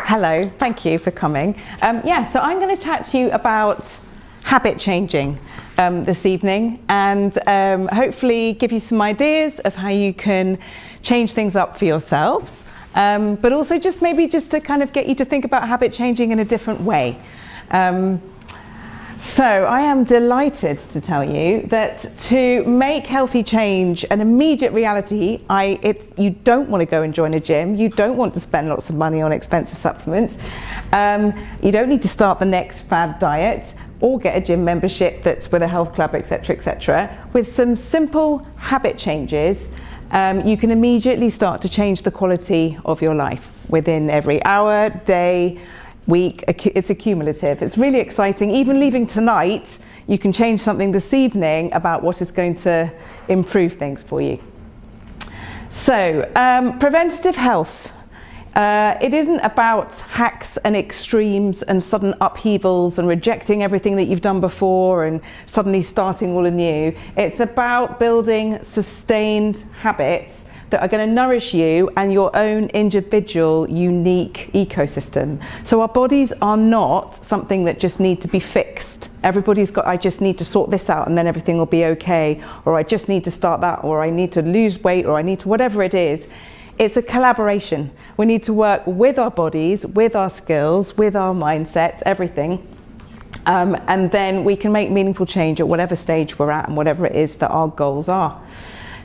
Hello, thank you for coming. So I'm going to chat to you about habit changing this evening, and hopefully give you some ideas of how you can change things up for yourselves, but also just to kind of get you to think about habit changing in a different way. So I am delighted to tell you that to make healthy change an immediate reality, you don't want to go and join a gym, you don't want to spend lots of money on expensive supplements, you don't need to start the next fad diet or get a gym membership that's with a health club, etc., etc. With some simple habit changes, you can immediately start to change the quality of your life within every hour, day, week. It's accumulative. It's really exciting. Even leaving tonight, you can change something this evening about what is going to improve things for you. So, preventative health. It isn't about hacks and extremes and sudden upheavals and rejecting everything that you've done before and suddenly starting all anew. It's about building sustained habits that are going to nourish you and your own individual, unique ecosystem. So our bodies are not something that just need to be fixed. Everybody's got, I just need to sort this out and then everything will be okay, or I just need to start that, or I need to lose weight, or I need to, whatever it is. It's a collaboration. We need to work with our bodies, with our skills, with our mindsets, everything. And then we can make meaningful change at whatever stage we're at and whatever it is that our goals are.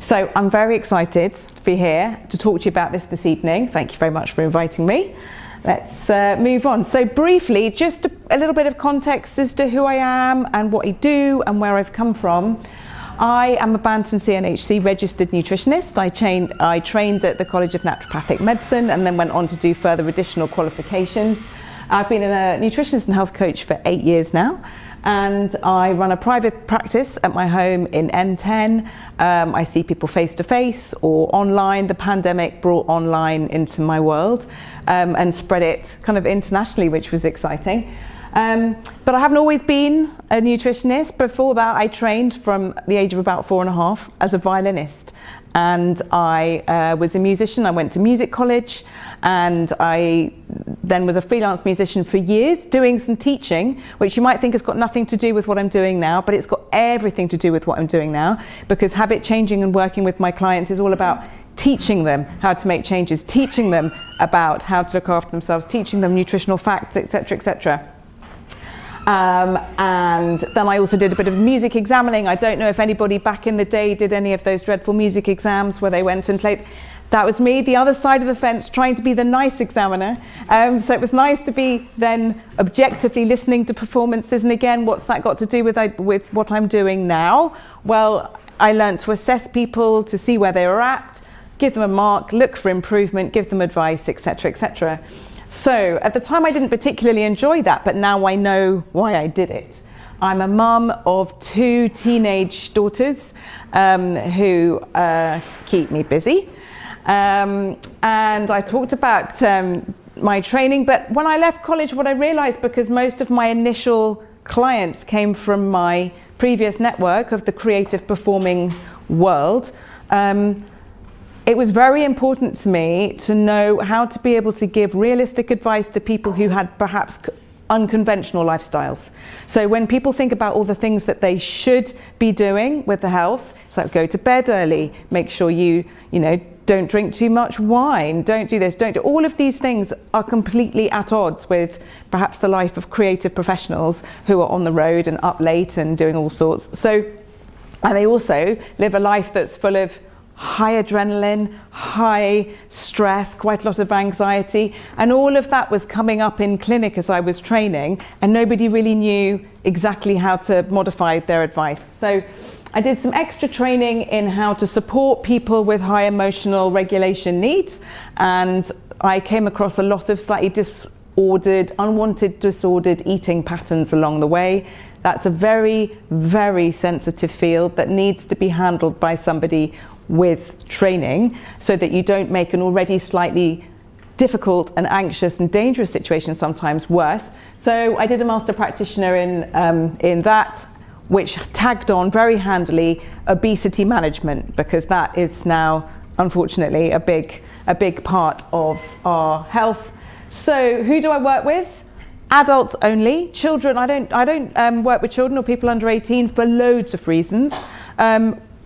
So I'm very excited to be here to talk to you about this evening. Thank you very much for inviting me. Let's move on. So briefly, just a little bit of context as to who I am and what I do and where I've come from. I am a Bantam CNHC registered nutritionist. I trained at the College of Naturopathic Medicine and then went on to do further additional qualifications. I've been a nutritionist and health coach for 8 years now. And I run a private practice at my home in N10. I see people face to face or online. The pandemic brought online into my world and spread it kind of internationally, which was exciting. But I haven't always been a nutritionist. Before that, I trained from the age of about 4.5 as a violinist. And I was a musician. I went to music college, and I then was a freelance musician for years, doing some teaching, which you might think has got nothing to do with what I'm doing now, but it's got everything to do with what I'm doing now, because habit changing and working with my clients is all about teaching them how to make changes, teaching them about how to look after themselves, teaching them nutritional facts, etc., etc. And then I also did a bit of music examining. I don't know if anybody back in the day did any of those dreadful music exams where they went and played. That was me, the other side of the fence, trying to be the nice examiner. So it was nice to be then objectively listening to performances. And again, what's that got to do with what I'm doing now? Well, I learned to assess people, to see where they were at, give them a mark, look for improvement, give them advice, etc., etc. So at the time I didn't particularly enjoy that, but now I know why I did it. I'm a mum of 2 teenage daughters who keep me busy. And I talked about my training, but when I left college, what I realized, because most of my initial clients came from my previous network of the creative performing world, it was very important to me to know how to be able to give realistic advice to people who had perhaps unconventional lifestyles. So when people think about all the things that they should be doing with the health, it's like go to bed early, make sure you don't drink too much wine, don't do this, don't do all of these things are completely at odds with perhaps the life of creative professionals who are on the road and up late and doing all sorts. So, and they also live a life that's full of high adrenaline, high stress, quite a lot of anxiety, and all of that was coming up in clinic as I was training, and nobody really knew exactly how to modify their advice. So I did some extra training in how to support people with high emotional regulation needs, and I came across a lot of slightly unwanted disordered eating patterns along the way. That's a very, very sensitive field that needs to be handled by somebody with training, so that you don't make an already slightly difficult and anxious and dangerous situation sometimes worse. So I did a master practitioner in that, which tagged on very handily obesity management, because that is now unfortunately a big part of our health. So who do I work with? Adults only. Children, I don't work with children or people under 18 for loads of reasons.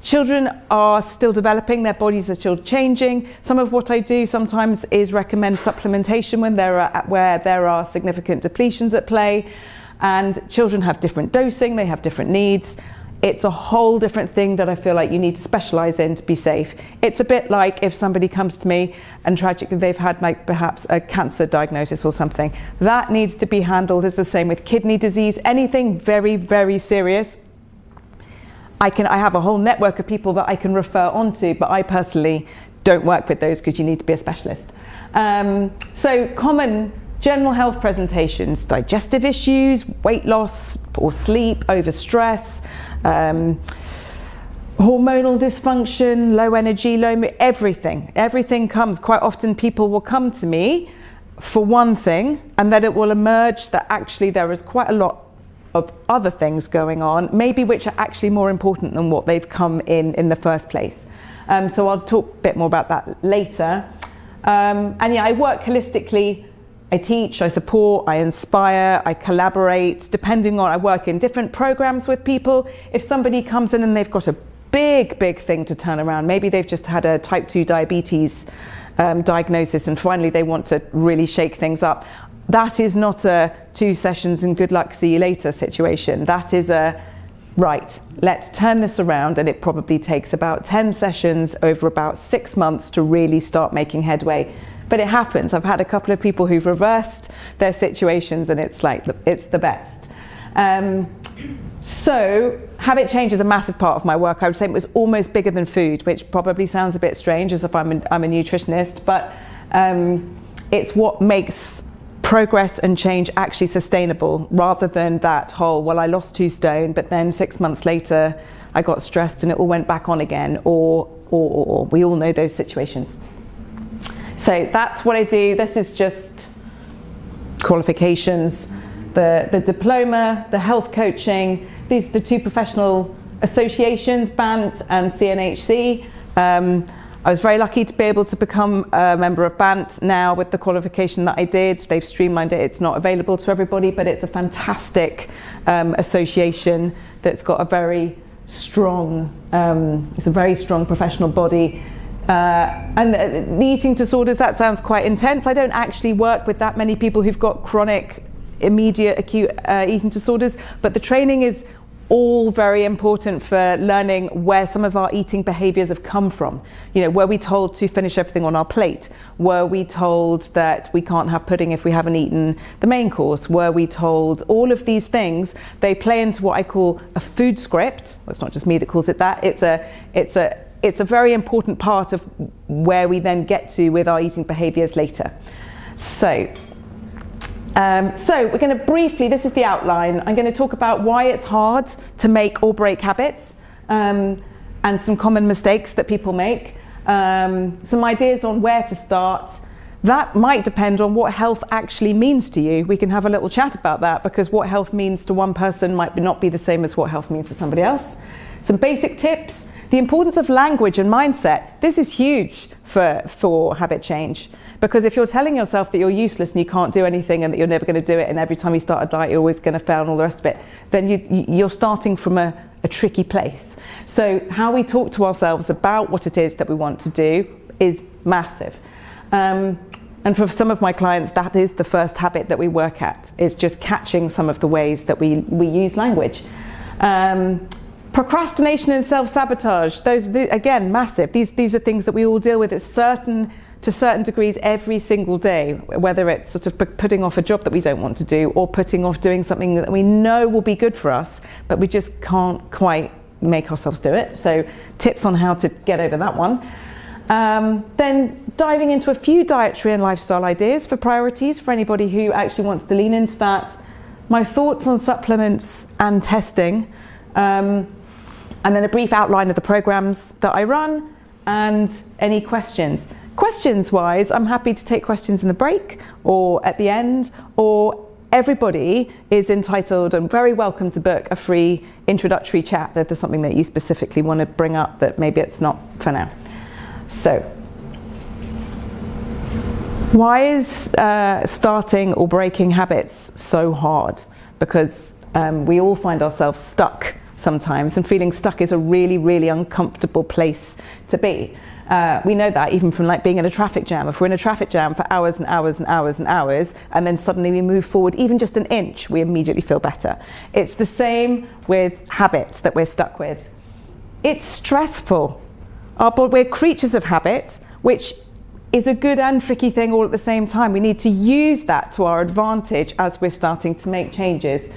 Children are still developing, their bodies are still changing. Some of what I do sometimes is recommend supplementation where there are significant depletions at play, and children have different dosing, they have different needs. It's a whole different thing that I feel like you need to specialise in to be safe. It's a bit like if somebody comes to me and tragically they've had like perhaps a cancer diagnosis or something. That needs to be handled. It's the same with kidney disease, anything very, very serious. I have a whole network of people that I can refer on to, but I personally don't work with those because you need to be a specialist. So common general health presentations: digestive issues, weight loss or sleep, overstress, hormonal dysfunction, low energy, everything. Everything comes. Quite often people will come to me for one thing, and then it will emerge that actually there is quite a lot of other things going on, maybe which are actually more important than what they've come in the first place. So I'll talk a bit more about that later. And yeah, I work holistically. I teach, I support, I inspire, I collaborate, depending on, I work in different programs with people. If somebody comes in and they've got a big thing to turn around, maybe they've just had a type 2 diabetes diagnosis and finally they want to really shake things up, that is not a 2 sessions and good luck, see you later situation. That is a, right, let's turn this around, and it probably takes about 10 sessions over about 6 months to really start making headway. But it happens. I've had a couple of people who've reversed their situations, and it's like, it's the best. So habit change is a massive part of my work. I would say it was almost bigger than food, which probably sounds a bit strange as if I'm a nutritionist, but it's what makes progress and change actually sustainable, rather than that whole, well, I lost 2 stone, but then 6 months later I got stressed and it all went back on again, or we all know those situations. So that's what I do. This is just qualifications, the diploma, the health coaching. These are the 2 professional associations, BANT and CNHC. I was very lucky to be able to become a member of BANT now with the qualification that I did. They've streamlined it. It's not available to everybody, but it's a fantastic association that's got a very strong, it's a very strong professional body. And the eating disorders, that sounds quite intense. I don't actually work with that many people who've got chronic, immediate, acute eating disorders, but the training is all very important for learning where some of our eating behaviours have come from. You know, were we told to finish everything on our plate? Were we told that we can't have pudding if we haven't eaten the main course? Were we told all of these things? They play into what I call a food script. Well, it's not just me that calls it that. It's a very important part of where we then get to with our eating behaviours later. So we're going to briefly, this is the outline, I'm going to talk about why it's hard to make or break habits, and some common mistakes that people make, some ideas on where to start. That might depend on what health actually means to you. We can have a little chat about that, because what health means to one person might not be the same as what health means to somebody else. Some basic tips. The importance of language and mindset. This is huge for habit change, because if you're telling yourself that you're useless and you can't do anything and that you're never going to do it, and every time you start a diet you're always going to fail and all the rest of it, then you're starting from a tricky place. So how we talk to ourselves about what it is that we want to do is massive. And for some of my clients, that is the first habit that we work at, is just catching some of the ways that we use language. Procrastination and self-sabotage, those, again, massive. These are things that we all deal with to certain degrees every single day, whether it's sort of putting off a job that we don't want to do, or putting off doing something that we know will be good for us, but we just can't quite make ourselves do it. So tips on how to get over that one. Then diving into a few dietary and lifestyle ideas for priorities for anybody who actually wants to lean into that. My thoughts on supplements and testing. And then a brief outline of the programs that I run, and any questions. Questions-wise, I'm happy to take questions in the break or at the end, or everybody is entitled and very welcome to book a free introductory chat if there's something that you specifically want to bring up that maybe it's not for now. So, Why is starting or breaking habits so hard? Because we all find ourselves stuck sometimes, and feeling stuck is a really, really uncomfortable place to be. We know that even from like being in a traffic jam. If we're in a traffic jam for hours and hours and hours and hours, and then suddenly we move forward even just an inch, we immediately feel better. It's the same with habits that we're stuck with. It's stressful. We're creatures of habit, which is a good and tricky thing all at the same time. We need to use that to our advantage as we're starting to make changes.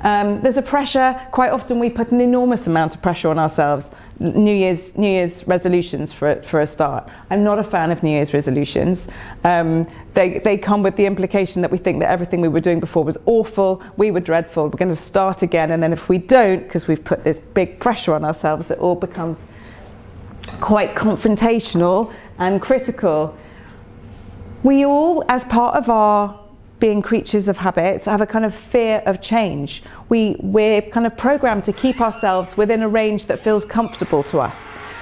There's a pressure. Quite often we put an enormous amount of pressure on ourselves. New Year's resolutions for a start. I'm not a fan of New Year's resolutions. They come with the implication that we think that everything we were doing before was awful, we were dreadful, we're going to start again, and then if we don't, because we've put this big pressure on ourselves, it all becomes quite confrontational and critical. We all, as part of our being creatures of habits, have a kind of fear of change. We're kind of programmed to keep ourselves within a range that feels comfortable to us.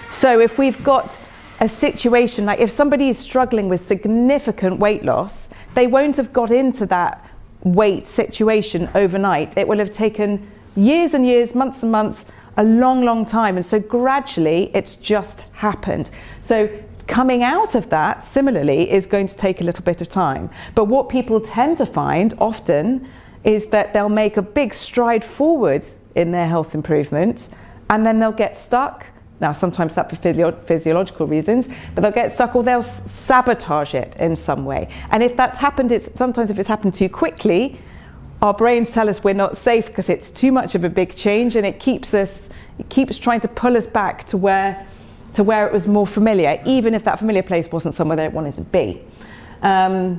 So if we've got a situation, like if somebody is struggling with significant weight loss, they won't have got into that weight situation overnight. It will have taken years and years, months and months, a long, long time. And so gradually it's just happened. So coming out of that, similarly, is going to take a little bit of time. But what people tend to find often is that they'll make a big stride forward in their health improvement, and then they'll get stuck. Now, sometimes that's for physiological reasons, but they'll get stuck or they'll sabotage it in some way. And if that's happened, sometimes if it's happened too quickly, our brains tell us we're not safe because it's too much of a big change, and it keeps trying to pull us back to where it was more familiar, even if that familiar place wasn't somewhere they wanted to be. A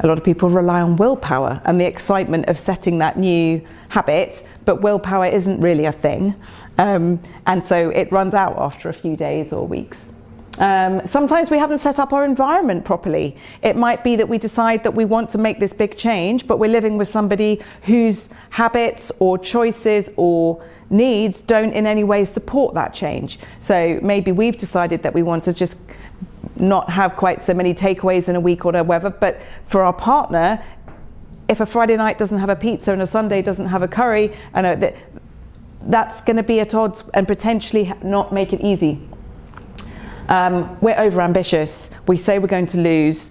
lot of people rely on willpower and the excitement of setting that new habit, but willpower isn't really a thing. And so it runs out after a few days or weeks. Sometimes we haven't set up our environment properly. It might be that we decide that we want to make this big change, but we're living with somebody whose habits or choices or needs don't in any way support that change. So maybe we've decided that we want to just not have quite so many takeaways in a week or whatever, but for our partner, if a Friday night doesn't have a pizza and a Sunday doesn't have a curry, I know that's going to be at odds and potentially not make it easy. We're overambitious. We say we're going to lose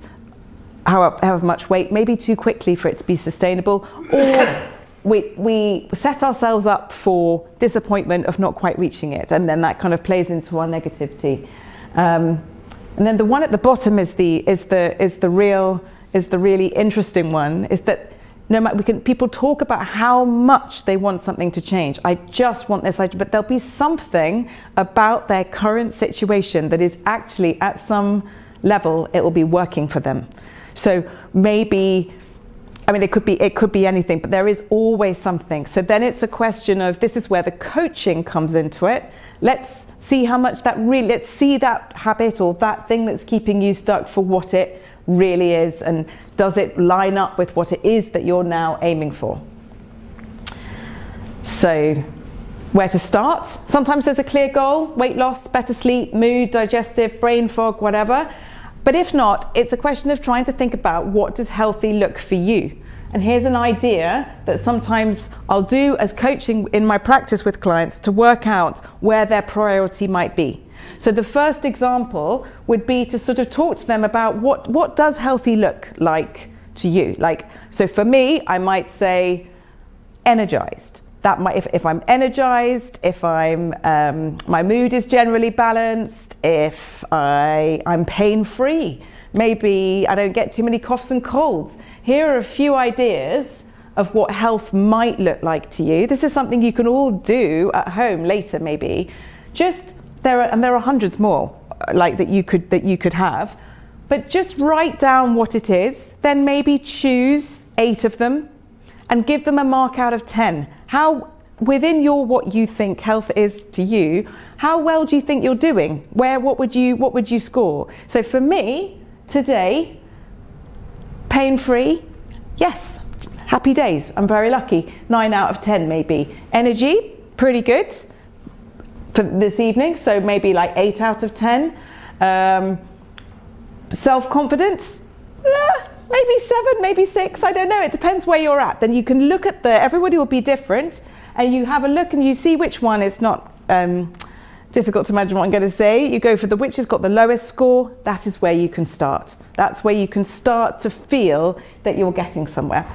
however much weight, maybe too quickly for it to be sustainable, or we set ourselves up for disappointment of not quite reaching it, and then that kind of plays into our negativity. And then the one at the bottom is the really interesting one. Is that people talk about how much they want something to change. I just want this, but there'll be something about their current situation that is actually at some level it will be working for them. So maybe, it could be anything, but there is always something. So then it's a question of, this is where the coaching comes into it. Let's see how much let's see that habit or that thing that's keeping you stuck for what it really is, and does it line up with what it is that you're now aiming for? So where to start? Sometimes there's a clear goal: weight loss, better sleep, mood, digestive, brain fog, whatever. But if not, it's a question of trying to think about, what does healthy look for you? And here's an idea that sometimes I'll do as coaching in my practice with clients to work out where their priority might be. So the first example would be to sort of talk to them about what does healthy look like to you? So for me, I might say energized. That might, if I'm energized, if my mood is generally balanced, if I'm pain-free, maybe I don't get too many coughs and colds. Here are a few ideas of what health might look like to you. This is something you can all do at home later, maybe. There are hundreds more that you could have, but just write down what it is. Then maybe choose 8 of them and give them a mark out of 10. How, within what you think health is to you, how well do you think you're doing? What would you score? So for me today, pain-free, yes, happy days, I'm very lucky. 9 out of 10 maybe. Energy, pretty good for this evening, so maybe 8 out of 10. Self-confidence, maybe 7, maybe 6, I don't know, it depends where you're at. Then you can look at everybody will be different, and you have a look and you see which one is not difficult to imagine what I'm going to say. You go for which has got the lowest score. That is where you can start. That's where you can start to feel that you're getting somewhere.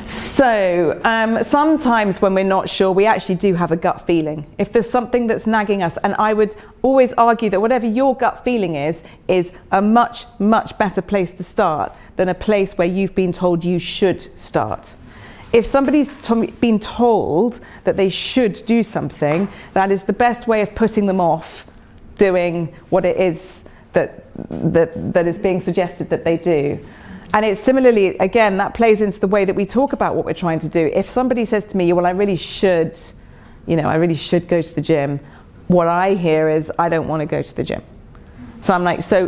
So sometimes when we're not sure, we actually do have a gut feeling. If there's something that's nagging us, and I would always argue that whatever your gut feeling is a much, much better place to start than a place where you've been told you should start. If somebody's been told that they should do something, that is the best way of putting them off doing what it is that is being suggested that they do. And it's similarly, again, that plays into the way that we talk about what we're trying to do. If somebody says to me, well, I really should go to the gym, what I hear is, I don't want to go to the gym. So I'm like, so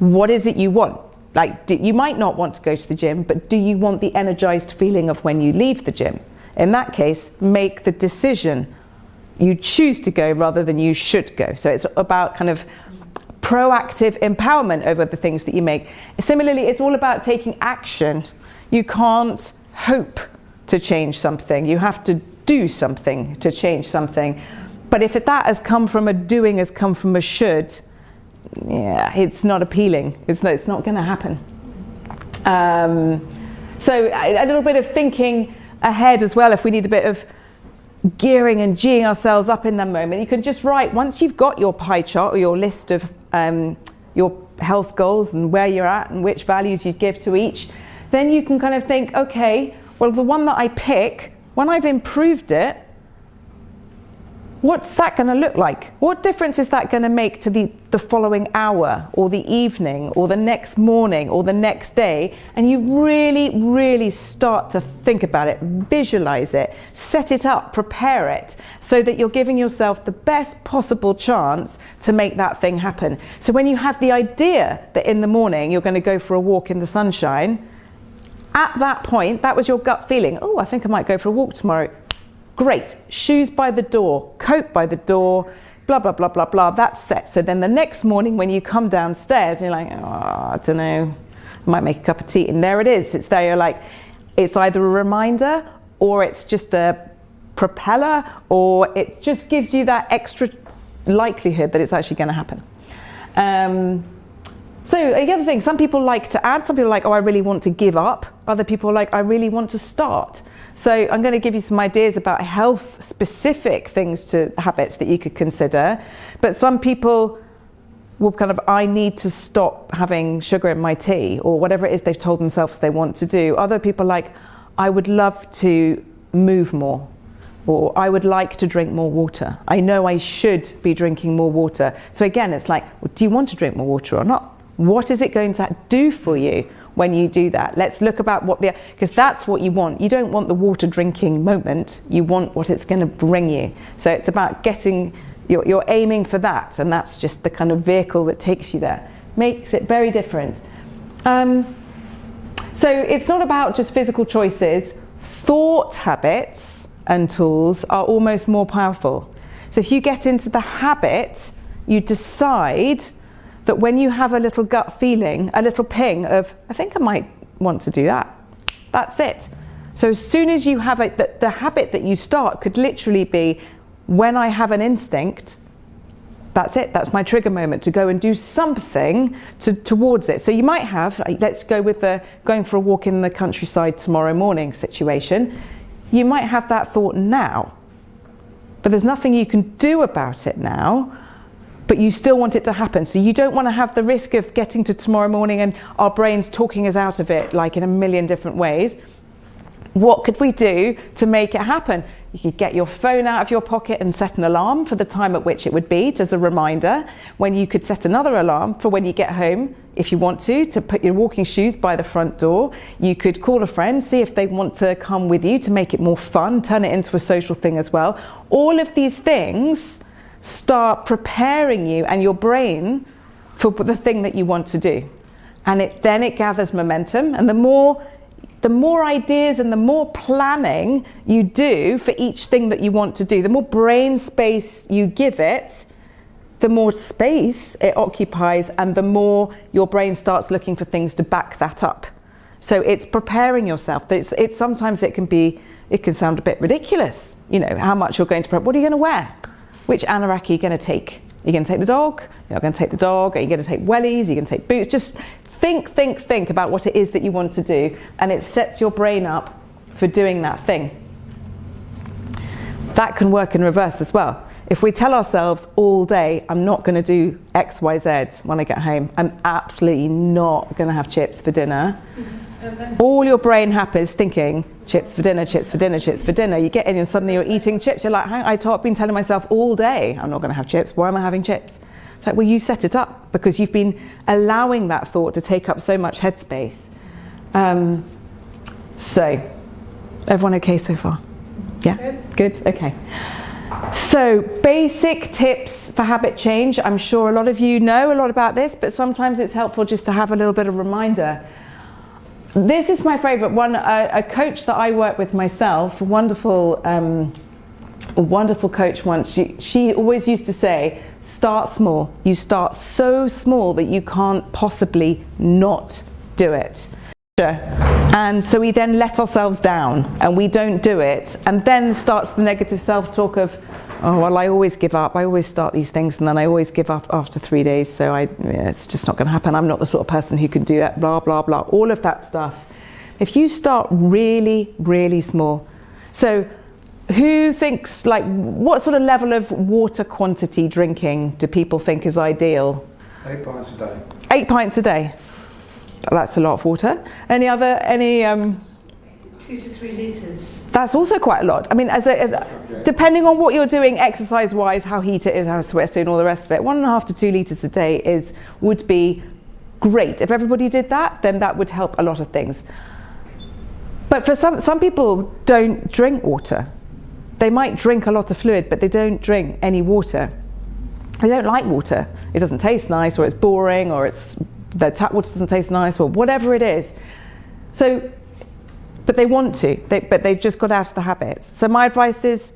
what is it you want? Like, you might not want to go to the gym, but do you want the energized feeling of when you leave the gym? In that case, make the decision. You choose to go rather than you should go. So it's about kind of proactive empowerment over the things that you make. Similarly, it's all about taking action. You can't hope to change something. You have to do something to change something. But if that has come from a doing, has come from a should, yeah, it's not appealing. It's not going to happen. So a little bit of thinking ahead as well, if we need a bit of gearing and geeing ourselves up in that moment. You can just write, once you've got your pie chart or your list of your health goals and where you're at and which values you give to each, then you can kind of think, okay, well, the one that I pick, when I've improved it, what's that going to look like? What difference is that going to make to the following hour or the evening or the next morning or the next day? And you really, really start to think about it, visualize it, set it up, prepare it, so that you're giving yourself the best possible chance to make that thing happen. So when you have the idea that in the morning you're going to go for a walk in the sunshine, at that point, that was your gut feeling. Oh, I think I might go for a walk tomorrow. Great, shoes by the door, coat by the door, blah, blah, blah, blah, blah, that's set. So then the next morning when you come downstairs, you're like, oh, I don't know, I might make a cup of tea. And there it is, it's there, you're like, it's either a reminder or it's just a propeller, or it just gives you that extra likelihood that it's actually going to happen. So the other thing, some people like to add, some people are like, oh, I really want to give up. Other people are like, I really want to start. So I'm going to give you some ideas about health-specific habits that you could consider. But some people will kind of, I need to stop having sugar in my tea, or whatever it is they've told themselves they want to do. Other people are like, I would love to move more, or I would like to drink more water. I know I should be drinking more water. So again, it's like, well, do you want to drink more water or not? What is it going to do for you when you do that? Let's look about because that's what you want. You don't want the water drinking moment. You want what it's going to bring you. So it's about you're aiming for that, and that's just the kind of vehicle that takes you there. Makes it very different. So it's not about just physical choices. Thought habits and tools are almost more powerful. So if you get into the habit, you decide that when you have a little gut feeling, a little ping of, I think I might want to do that. That's it. So as soon as you have the habit that you start could literally be, when I have an instinct, that's it. That's my trigger moment to go and do something towards it. So you might have, let's go with the going for a walk in the countryside tomorrow morning situation. You might have that thought now, but there's nothing you can do about it now. But you still want it to happen. So you don't want to have the risk of getting to tomorrow morning and our brains talking us out of it, like in a million different ways. What could we do to make it happen? You could get your phone out of your pocket and set an alarm for the time at which it would be, as a reminder. When you could set another alarm for when you get home, if you want to put your walking shoes by the front door. You could call a friend, see if they want to come with you to make it more fun, turn it into a social thing as well. All of these things start preparing you and your brain for the thing that you want to do, and then it gathers momentum. And the more ideas and the more planning you do for each thing that you want to do, the more brain space you give it, the more space it occupies and the more your brain starts looking for things to back that up. So it's preparing yourself. Sometimes it can sound a bit ridiculous, you know, how much you're going to prep. What are you going to wear? Which anorak are you going to take? Are you going to take the dog? You're not going to take the dog. Are you going to take wellies? Are you going to take boots? Just think about what it is that you want to do, and it sets your brain up for doing that thing. That can work in reverse as well. If we tell ourselves all day, I'm not going to do X, Y, Z when I get home, I'm absolutely not going to have chips for dinner. All your brain happens thinking, chips for dinner, chips for dinner, chips for dinner. You get in and suddenly you're eating chips. You're like, I've been telling myself all day, I'm not going to have chips. Why am I having chips? It's like, well, you set it up because you've been allowing that thought to take up so much headspace. So, everyone okay so far? Yeah? Good? Okay. So, basic tips for habit change. I'm sure a lot of you know a lot about this, but sometimes it's helpful just to have a little bit of reminder. This is my favorite one. A coach that I work with myself, a wonderful coach once, she always used to say, start small. You start so small that you can't possibly not do it. And so we then let ourselves down and we don't do it, and then starts the negative self-talk of, oh well, I always give up, I always start these things and then I always give up after 3 days, so it's just not going to happen, I'm not the sort of person who can do that, blah blah blah, all of that stuff. If you start really, really small. So who thinks, like, what sort of level of water quantity drinking do people think is ideal? 8 pints a day. 8 pints a day. That's a lot of water. Any 2 to 3 litres. That's also quite a lot. I mean, depending on what you're doing exercise-wise, how heat it is, how sweaty and all the rest of it, 1.5 to 2 litres a day would be great. If everybody did that, then that would help a lot of things. But for some people don't drink water. They might drink a lot of fluid, but they don't drink any water. They don't like water. It doesn't taste nice, or it's boring, or the tap water doesn't taste nice, or whatever it is. So, but they want to, but they've just got out of the habit. So my advice is,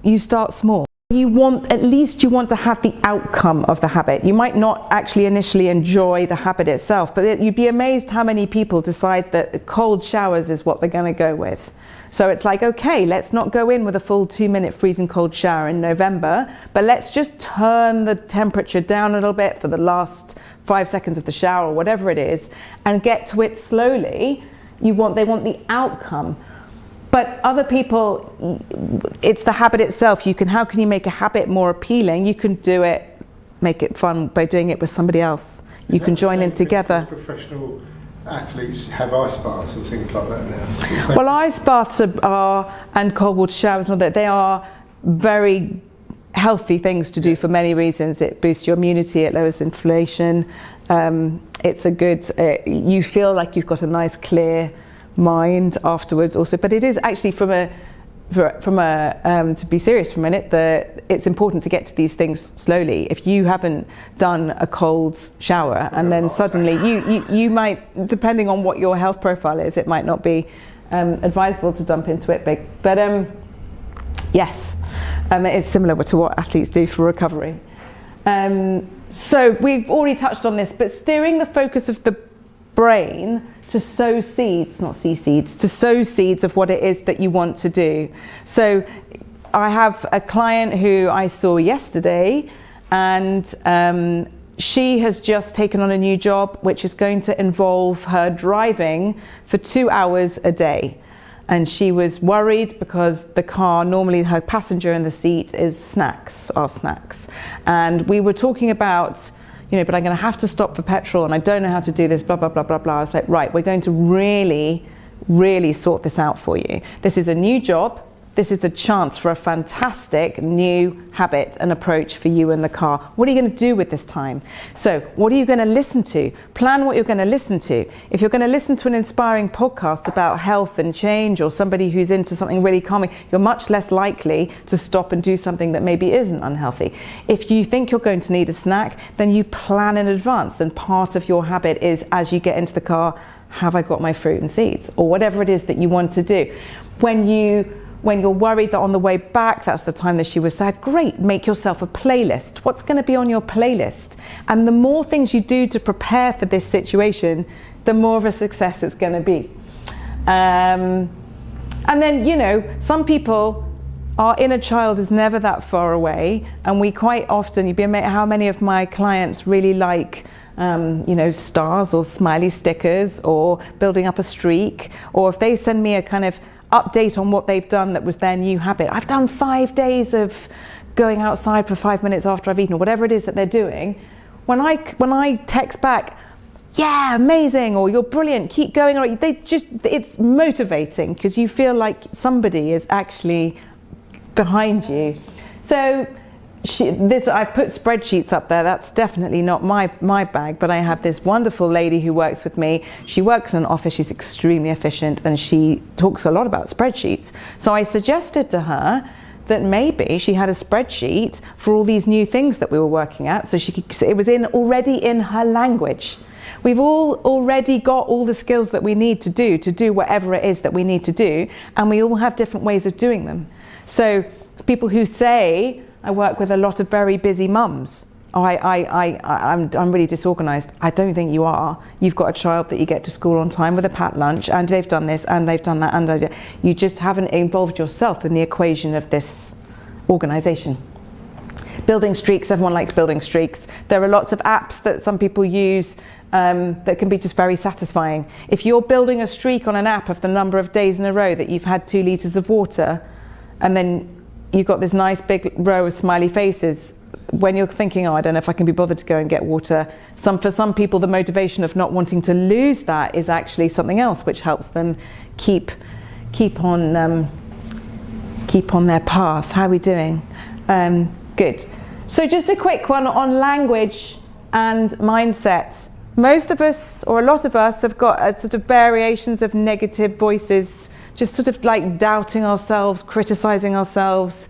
you start small. You want to have the outcome of the habit. You might not actually initially enjoy the habit itself, but you'd be amazed how many people decide that cold showers is what they're going to go with. So it's like, okay, let's not go in with a full 2-minute freezing cold shower in November, but let's just turn the temperature down a little bit for the last 5 seconds of the shower, or whatever it is, and get to it slowly. They want the outcome. But other people, it's the habit itself. How can you make a habit more appealing? You can make it fun by doing it with somebody else. You can join in together. Professional athletes have ice baths and things like that now. Well, ice baths and cold water showers and all that, they are very healthy things to do for many reasons. It boosts your immunity, it lowers inflammation. It's a good, you feel like you've got a nice clear mind afterwards also, but it is actually to be serious for a minute, it's important to get to these things slowly. If you haven't done a cold shower and then suddenly you might, depending on what your health profile is, it might not be advisable to dump into it big, but yes, it's similar to what athletes do for recovery. So we've already touched on this, but steering the focus of the brain to sow seeds, not see seeds, to sow seeds of what it is that you want to do. So I have a client who I saw yesterday, and she has just taken on a new job which is going to involve her driving for 2 hours a day. And she was worried because the car, normally her passenger in the seat are snacks. And we were talking about, but I'm going to have to stop for petrol and I don't know how to do this, blah, blah, blah, blah, blah. I was like, right, we're going to really, really sort this out for you. This is a new job. This is the chance for a fantastic new habit and approach for you in the car. What are you going to do with this time? So what are you going to listen to? Plan what you're going to listen to. If you're going to listen to an inspiring podcast about health and change, or somebody who's into something really calming, you're much less likely to stop and do something that maybe isn't unhealthy. If you think you're going to need a snack, then you plan in advance, and part of your habit is, as you get into the car, have I got my fruit and seeds, or whatever it is that you want to do. When you When you're worried that on the way back, that's the time that she was sad, great, make yourself a playlist. What's going to be on your playlist? And the more things you do to prepare for this situation, the more of a success it's going to be. And then, you know, some people, our inner child is never that far away, and we quite often, you'd be amazed how many of my clients really like you know, stars or smiley stickers or building up a streak, or if they send me a kind of update on what they've done that was their new habit. I've done 5 days of going outside for 5 minutes after I've eaten, or whatever it is that they're doing. When I text back, yeah, amazing, or you're brilliant, keep going, or it's motivating because you feel like somebody is actually behind you. So I put spreadsheets up there. That's definitely not my bag, but I have this wonderful lady who works with me. She works in an office, she's extremely efficient, and she talks a lot about spreadsheets. So I suggested to her that maybe she had a spreadsheet for all these new things that we were working at, so it was already in her language. We've all already got all the skills that we need to do whatever it is that we need to do, and we all have different ways of doing them. So people who say, I work with a lot of very busy mums. Oh, I'm really disorganized. I don't think you are. You've got a child that you get to school on time with a packed lunch, and they've done this, and they've done that, and you just haven't involved yourself in the equation of this organization. Building streaks, everyone likes building streaks. There are lots of apps that some people use that can be just very satisfying. If you're building a streak on an app of the number of days in a row that you've had 2 liters of water, and then you've got this nice big row of smiley faces, when you're thinking, oh, I don't know if I can be bothered to go and get water, for some people the motivation of not wanting to lose that is actually something else which helps them keep on their path. How are we doing? Good. So just a quick one on language and mindset. Most of us, or a lot of us, have got a sort of variations of negative voices, just sort of like doubting ourselves, criticizing ourselves,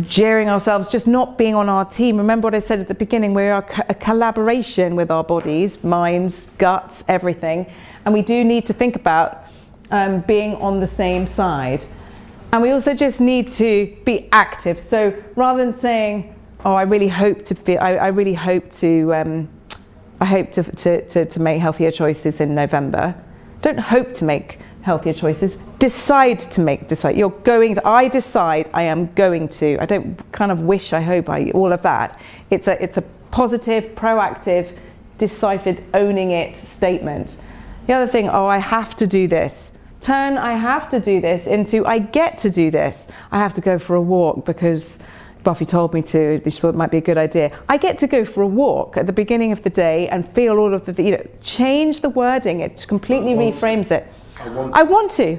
jeering ourselves, just not being on our team. Remember what I said at the beginning, we are a collaboration with our bodies, minds, guts, everything. And we do need to think about being on the same side. And we also just need to be active. So rather than saying, oh, I hope to make healthier choices in November. Don't hope to make healthier choices. Decide. You're going to, I decide I am going to. I don't kind of wish, I hope, all of that. It's a positive, proactive, deciphered, owning it statement. The other thing, oh, I have to do this. Turn I have to do this into I get to do this. I have to go for a walk because Buffy told me to, she thought it might be a good idea. I get to go for a walk at the beginning of the day and feel all of the, change the wording. It completely reframes it. I want to.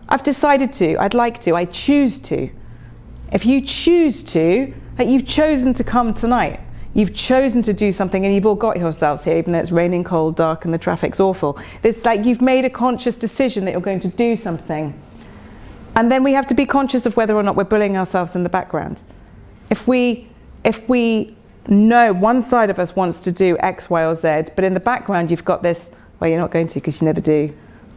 I've decided to. I'd like to. I choose to. If you choose to, you've chosen to come tonight. You've chosen to do something, and you've all got yourselves here, even though it's raining, cold, dark, and the traffic's awful. It's like you've made a conscious decision that you're going to do something. And then we have to be conscious of whether or not we're bullying ourselves in the background. If we know one side of us wants to do X, Y, or Z, but in the background you've got this, well, you're not going to because you never do.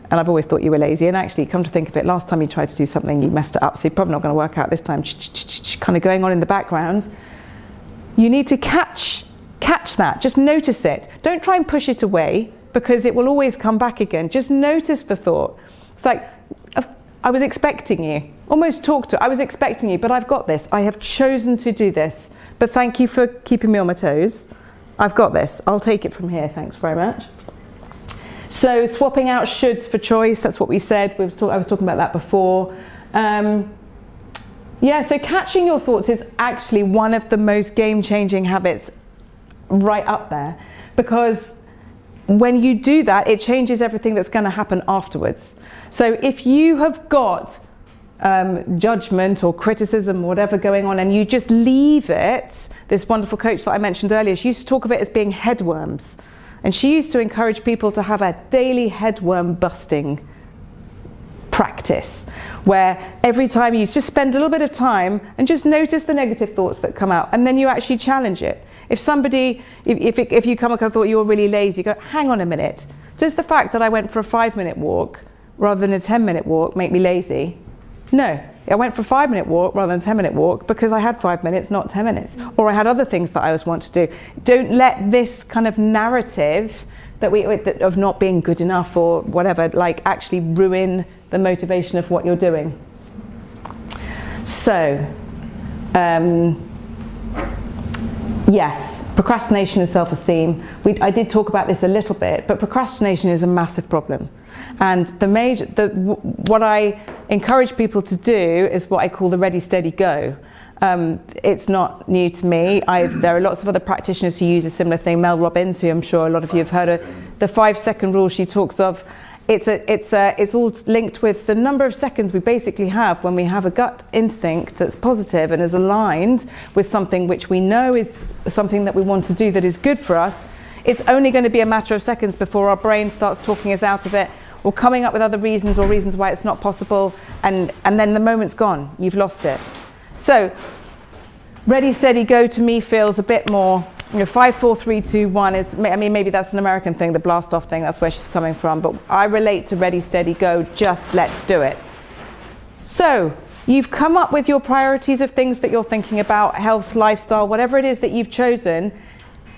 And I've always thought you were lazy. And actually, come to think of it, last time you tried to do something, you messed it up. So you're probably not going to work out this time. Kind of going on in the background. You need to catch that. Just notice it. Don't try and push it away because it will always come back again. Just notice the thought. It's like, I was expecting you. Almost talk to, I was expecting you, but I've got this. I have chosen to do this. But thank you for keeping me on my toes. I've got this. I'll take it from here. Thanks very much. So swapping out shoulds for choice, that's what we said. I was talking about that before. So catching your thoughts is actually one of the most game-changing habits right up there. Because when you do that, it changes everything that's going to happen afterwards. So if you have got judgment or criticism or whatever going on and you just leave it, this wonderful coach that I mentioned earlier, she used to talk of it as being headworms. And she used to encourage people to have a daily headworm busting practice, where every time you just spend a little bit of time and just notice the negative thoughts that come out, and then you actually challenge it. If somebody, if you come across thought you're really lazy, you go, hang on a minute, does the fact that I went for a 5-minute walk rather than a 10-minute walk make me lazy? No, I went for a 5-minute walk rather than a 10-minute walk because I had 5 minutes, not 10 minutes. Or I had other things that I always want to do. Don't let this kind of narrative that of not being good enough or whatever, like, actually ruin the motivation of what you're doing. So, yes, procrastination and self-esteem. I did talk about this a little bit, but procrastination is a massive problem. And what I encourage people to do is what I call the ready, steady, go. It's not new to me. There are lots of other practitioners who use a similar thing. Mel Robbins, who I'm sure a lot of you have heard of, the 5-second rule she talks of. It's all linked with the number of seconds we basically have when we have a gut instinct that's positive and is aligned with something which we know is something that we want to do that is good for us. It's only going to be a matter of seconds before our brain starts talking us out of it, or coming up with other reasons or reasons why it's not possible, and then the moment's gone. You've lost it. So, ready, steady, go to me feels a bit more, 5, 4, 3, 2, 1 is, I mean, maybe that's an American thing, the blast off thing, that's where she's coming from, but I relate to ready, steady, go, just let's do it. So, you've come up with your priorities of things that you're thinking about, health, lifestyle, whatever it is that you've chosen,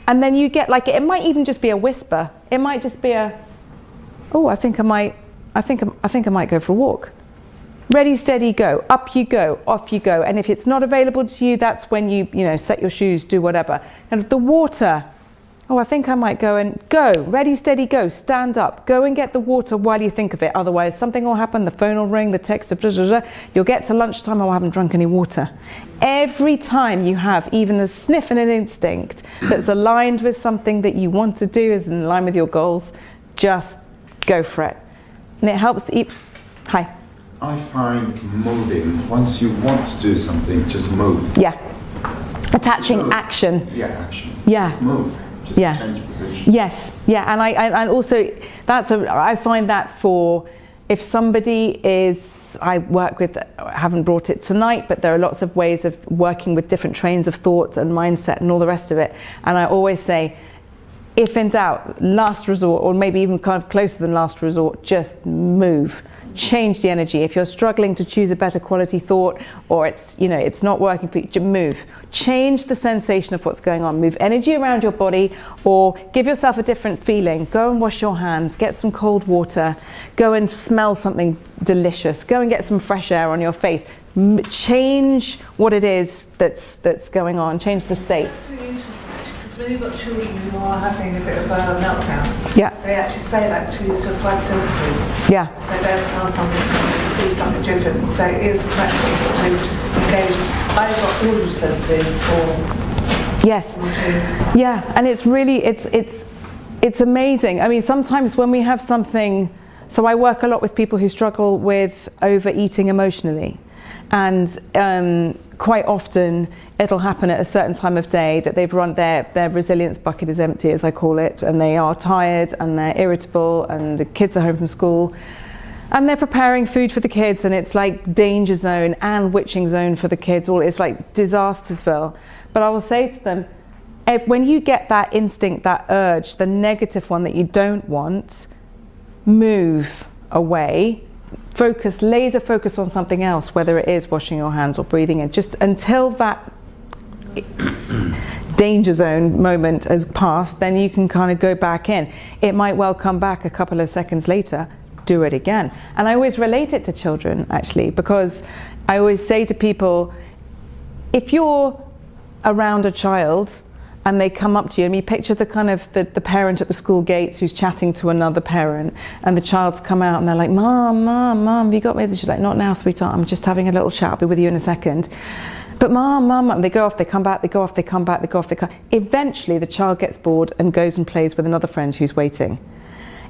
and then you get like, it might even just be a whisper. It might just be I think I might go for a walk. Ready, steady, go. Up you go, off you go. And if it's not available to you, that's when you set your shoes, do whatever. And the water. I think I might go and go. Ready, steady, go. Stand up. Go and get the water while you think of it. Otherwise, something will happen. The phone will ring, the text, blah, blah, blah. You'll get to lunchtime, I haven't drunk any water. Every time you have even a sniff and an instinct that's aligned with something that you want to do, is in line with your goals, just go for it. And it helps eat. Hi. I find moving, once you want to do something, just move. Yeah. Attaching action. Yeah, action. Yeah. Just move. Just change position. Yes. Yeah. And also I find that for if somebody is, I work with, I haven't brought it tonight, but there are lots of ways of working with different trains of thought and mindset and all the rest of it. And I always say, if in doubt, last resort, or maybe even kind of closer than last resort, just move. Change the energy. If you're struggling to choose a better quality thought, or it's not working for you, move. Change the sensation of what's going on. Move energy around your body, or give yourself a different feeling. Go and wash your hands, get some cold water, go and smell something delicious, go and get some fresh air on your face. Change what it is that's going on. Change the state. That's really interesting, actually, because when you've got children who are having a bit of a meltdown, yeah, they actually say that to sort of 5 senses. Yeah. So go smell something, see something different. So it is practical to engage either all your senses or yes. Yeah, and it's really it's amazing. I mean, sometimes when we have something, so I work a lot with people who struggle with overeating emotionally, and quite often it'll happen at a certain time of day that they've run their resilience bucket is empty, as I call it, and they are tired and they're irritable, and the kids are home from school and they're preparing food for the kids, and it's like danger zone and witching zone for the kids. It's like Disastersville. But I will say to them, when you get that instinct, that urge, the negative one that you don't want, move away. Focus, laser focus on something else, whether it is washing your hands or breathing in, just until that danger zone moment has passed, then you can kind of go back in. It might well come back a couple of seconds later, do it again. And I always relate it to children, actually, because I always say to people, if you're around a child and they come up to you, and you picture the kind of the parent at the school gates who's chatting to another parent, and the child's come out and they're like, Mom, have you got me? She's like, not now, sweetheart, I'm just having a little chat, I'll be with you in a second. But Mom, and they go off, they come back, they go off, they come back, they go off, they come. Eventually the child gets bored and goes and plays with another friend who's waiting.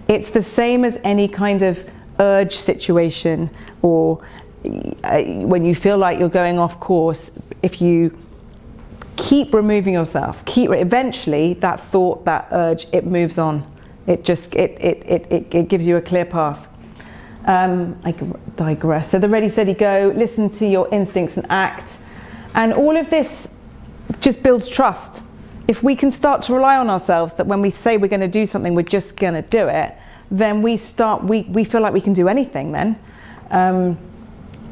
It's the same as any kind of urge situation, or when you feel like you're going off course. If you keep removing yourself, eventually that thought, that urge, it moves on. It just it gives you a clear path. I digress. So the ready, steady, go. Listen to your instincts and act, and all of this just builds trust. If we can start to rely on ourselves, that when we say we're going to do something, we're just going to do it, then we feel like we can do anything then.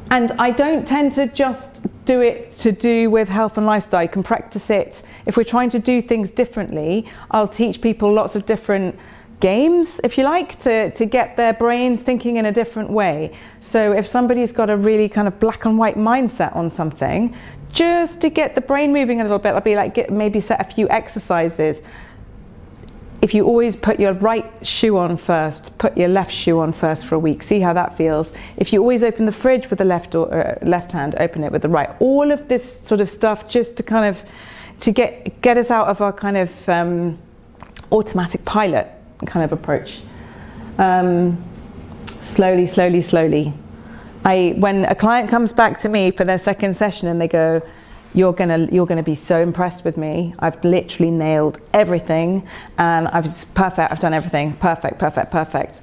And I don't tend to just do it to do with health and lifestyle. You can practice it. If we're trying to do things differently, I'll teach people lots of different games, if you like, to get their brains thinking in a different way. So if somebody's got a really kind of black and white mindset on something, just to get the brain moving a little bit, I'll be like, maybe set a few exercises. If you always put your right shoe on first, put your left shoe on first for a week, see how that feels. If you always open the fridge with the left hand, open it with the right. All of this sort of stuff just to kind of, to get us out of our kind of automatic pilot kind of approach. Slowly, slowly, slowly. When a client comes back to me for their second session and they go, you're gonna be so impressed with me. I've literally nailed everything, and it's perfect. I've done everything perfect, perfect, perfect.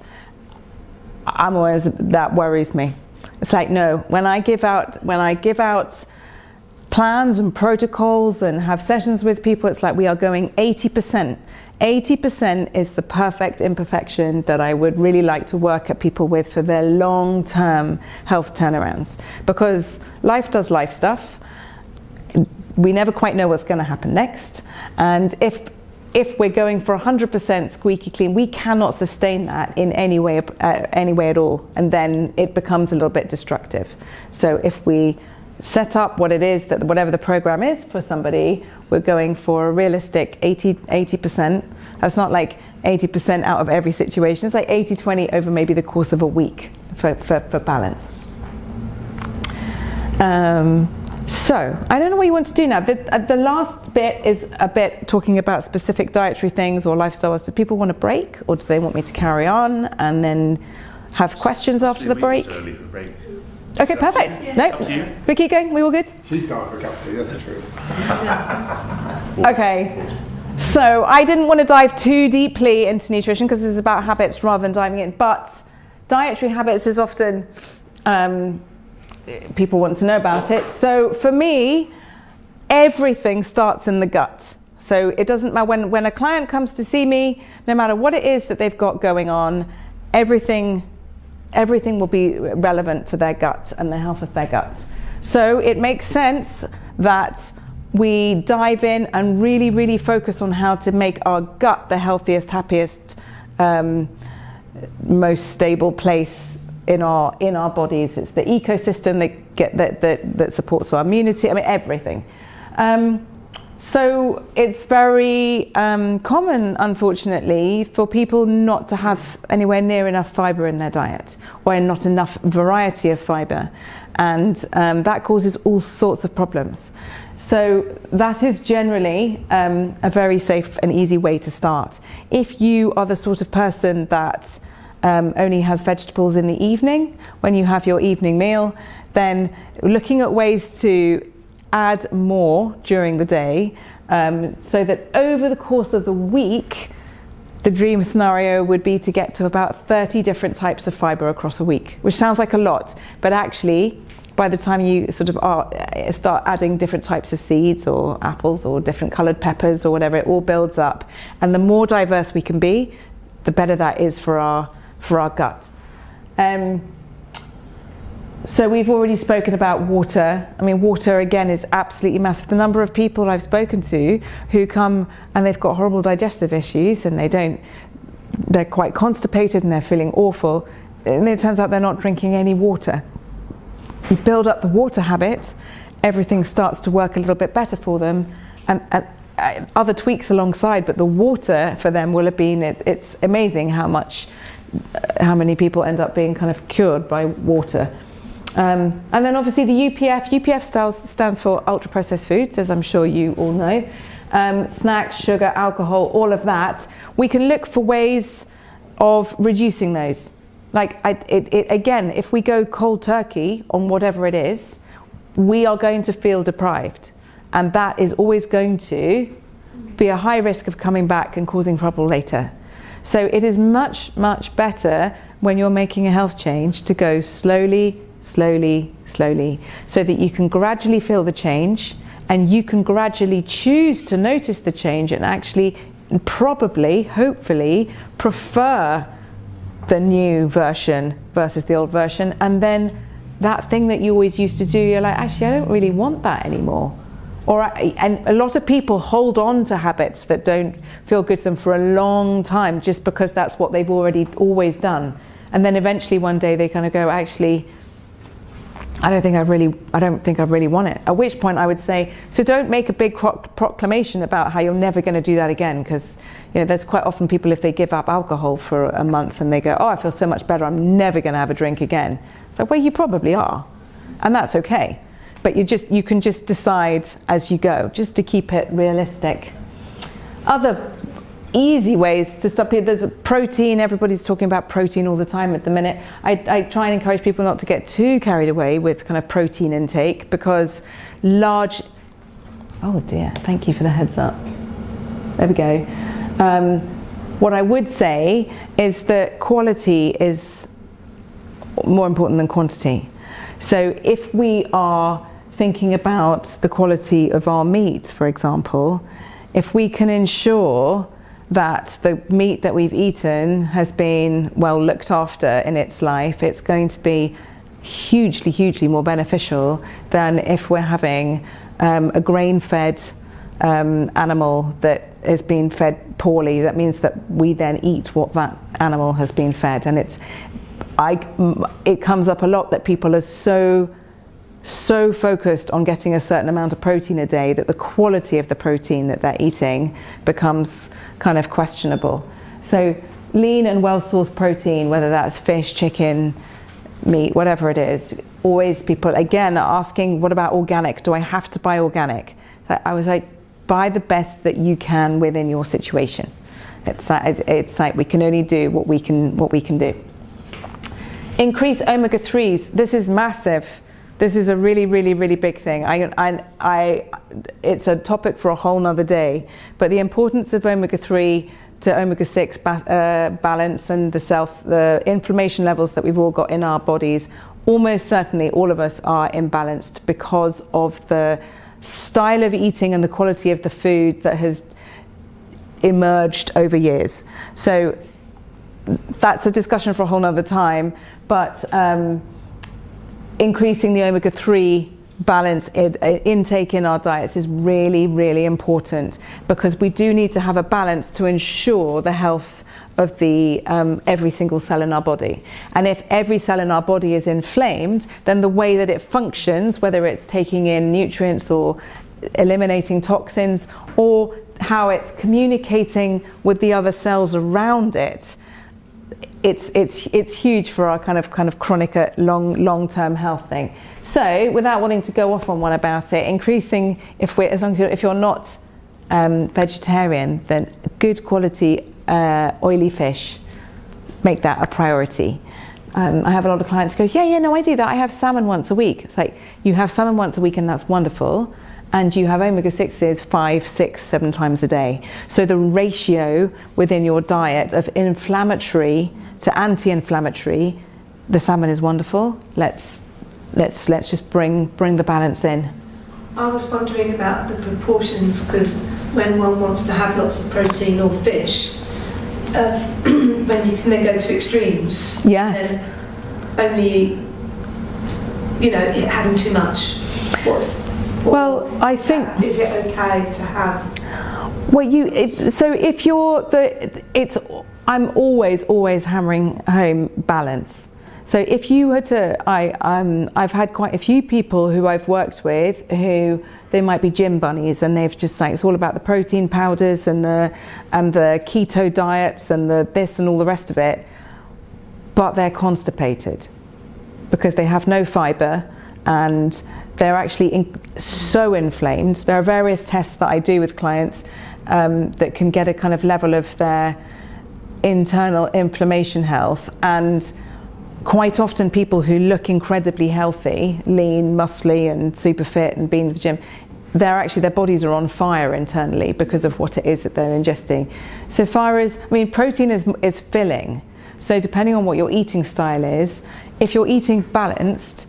I'm always, that worries me. It's like, no. When I give out plans and protocols and have sessions with people, it's like we are going 80%. 80% is the perfect imperfection that I would really like to work at people with for their long-term health turnarounds, because life does life stuff. We never quite know what's going to happen next, and if we're going for 100% squeaky clean, we cannot sustain that in any way at all, and then it becomes a little bit destructive. So if we set up what it is, that whatever the program is for somebody, we're going for a realistic 80%. That's not like 80% out of every situation. It's like 80-20 over maybe the course of a week for balance. So, I don't know what you want to do now. The last bit is a bit talking about specific dietary things or lifestyles. Do people want a break, or do they want me to carry on and then have questions after the break? Early for break. Okay, perfect. No, we keep going. We all good? She's dying for a cup of tea, that's the truth. Okay. So I didn't want to dive too deeply into nutrition because it's about habits rather than diving in. But dietary habits is often people want to know about it. So for me, everything starts in the gut. So it doesn't matter when a client comes to see me, no matter what it is that they've got going on, everything will be relevant to their gut and the health of their gut. So it makes sense that we dive in and really, really focus on how to make our gut the healthiest, happiest, most stable place in our bodies. It's the ecosystem that supports our immunity. I mean, everything. So it's very common, unfortunately, for people not to have anywhere near enough fibre in their diet, or not enough variety of fibre, and that causes all sorts of problems. So that is generally a very safe and easy way to start. If you are the sort of person that only has vegetables in the evening, when you have your evening meal, then looking at ways to add more during the day, so that over the course of the week, the dream scenario would be to get to about 30 different types of fibre across a week, which sounds like a lot, but actually by the time you sort of start adding different types of seeds or apples or different coloured peppers or whatever, it all builds up. And the more diverse we can be, the better that is for our gut. So we've already spoken about water. I mean, water again is absolutely massive. The number of people I've spoken to who come and they've got horrible digestive issues and they're quite constipated and they're feeling awful, and it turns out they're not drinking any water. You build up the water habit, everything starts to work a little bit better for them, and other tweaks alongside, but the water for them will have been, it's amazing how many people end up being kind of cured by water. And then obviously the UPF stands for ultra processed foods, as I'm sure you all know. Snacks, sugar, alcohol, all of that. We can look for ways of reducing those. Like again, if we go cold turkey on whatever it is, we are going to feel deprived, and that is always going to be a high risk of coming back and causing trouble later. So it is much, much better when you're making a health change to go slowly, slowly, slowly, so that you can gradually feel the change, and you can gradually choose to notice the change and actually probably, hopefully, prefer the new version versus the old version, and then that thing that you always used to do, you're like, actually, I don't really want that anymore. And a lot of people hold on to habits that don't feel good to them for a long time just because that's what they've always done. And then eventually one day they kind of go, actually, I don't think I really want it. At which point I would say, so don't make a big proclamation about how you're never going to do that again, because there's quite often people, if they give up alcohol for a month and they go, oh, I feel so much better, I'm never going to have a drink again. It's like, well, you probably are, and that's okay. But you can just decide as you go, just to keep it realistic. Other easy ways to stop it. There's protein. Everybody's talking about protein all the time at the minute. I try and encourage people not to get too carried away with kind of protein intake, because oh dear, thank you for the heads up. There we go. What I would say is that quality is more important than quantity. So if we are thinking about the quality of our meat, for example, if we can ensure that the meat that we've eaten has been well looked after in its life, it's going to be hugely, hugely more beneficial than if we're having a grain-fed animal that has been fed poorly. That means that we then eat what that animal has been fed, and it comes up a lot that people are so focused on getting a certain amount of protein a day that the quality of the protein that they're eating becomes kind of questionable. So lean and well-sourced protein, whether that's fish, chicken, meat, whatever it is, always people again are asking, what about organic? Do I have to buy organic? I was like, buy the best that you can within your situation. It's like we can only do what we can do. Increase omega-3s. This is massive. This is a really, really, really big thing. It's a topic for a whole nother day. But the importance of omega-3 to omega-6 balance and the inflammation levels that we've all got in our bodies, almost certainly all of us are imbalanced because of the style of eating and the quality of the food that has emerged over years. So that's a discussion for a whole nother time. But increasing the omega-3 balance intake in our diets is really, really important, because we do need to have a balance to ensure the health of the every single cell in our body. And if every cell in our body is inflamed, then the way that it functions, whether it's taking in nutrients or eliminating toxins, or how it's communicating with the other cells around it, it's huge for our kind of chronic long-term health thing. So without wanting to go off on one about it, increasing, if you're not vegetarian, then good quality oily fish, make that a priority. I have a lot of clients who go, no, I do that. I have salmon once a week. It's like, you have salmon once a week and that's wonderful. And you have omega-6s 5, 6, 7 times a day. So the ratio within your diet of inflammatory to anti-inflammatory, the salmon is wonderful. Let's just bring the balance in. I was wondering about the proportions, because when one wants to have lots of protein or fish, when you can then go to extremes. Yes. And only, having too much. I think. Is it okay to have? Well, I'm always hammering home balance. So if you were to, I've had quite a few people who I've worked with who they might be gym bunnies, and they've just like, it's all about the protein powders and the keto diets and the this and all the rest of it, but they're constipated because they have no fiber and they're actually so inflamed. There are various tests that I do with clients that can get a kind of level of their internal inflammation health, and quite often people who look incredibly healthy, lean, muscly and super fit and being in the gym, their bodies are on fire internally because of what it is that they're ingesting. So far as, protein is filling. So depending on what your eating style is, if you're eating balanced,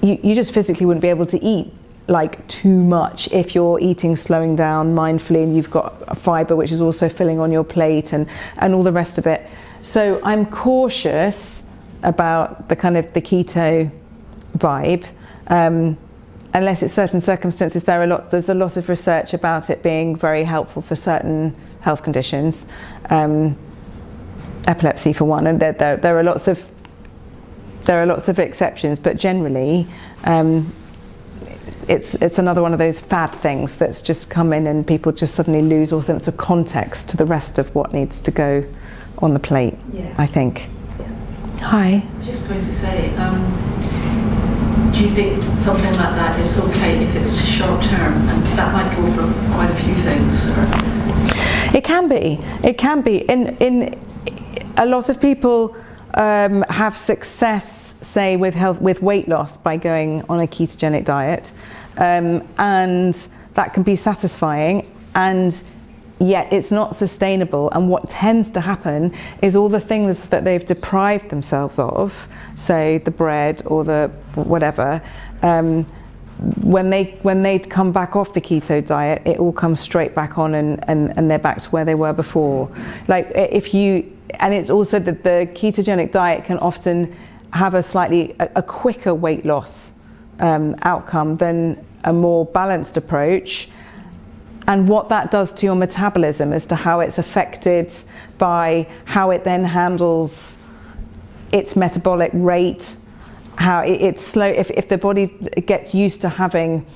you just physically wouldn't be able to eat like too much if you're eating slowing down mindfully and you've got a fiber which is also filling on your plate and all the rest of it. So I'm cautious about the kind of the keto vibe. Unless it's certain circumstances, there's a lot of research about it being very helpful for certain health conditions, epilepsy for one, and there are lots of exceptions, but generally it's another one of those fad things that's just come in and people just suddenly lose all sense of context to the rest of what needs to go on the plate. I think. Hi. I was just going to say, do you think something like that is okay if it's short term, and that might go for quite a few things? Or? It can be. In a lot of people have success, say, with weight loss by going on a ketogenic diet, and that can be satisfying, and yet it's not sustainable. And what tends to happen is all the things that they've deprived themselves of, say the bread or the whatever, when they come back off the keto diet, it all comes straight back on, and they're back to where they were before. And it's also that the ketogenic diet can often have a quicker weight loss outcome than a more balanced approach. And what that does to your metabolism as to how it's affected by how it then handles its metabolic rate, how it's slow. If the body gets used to having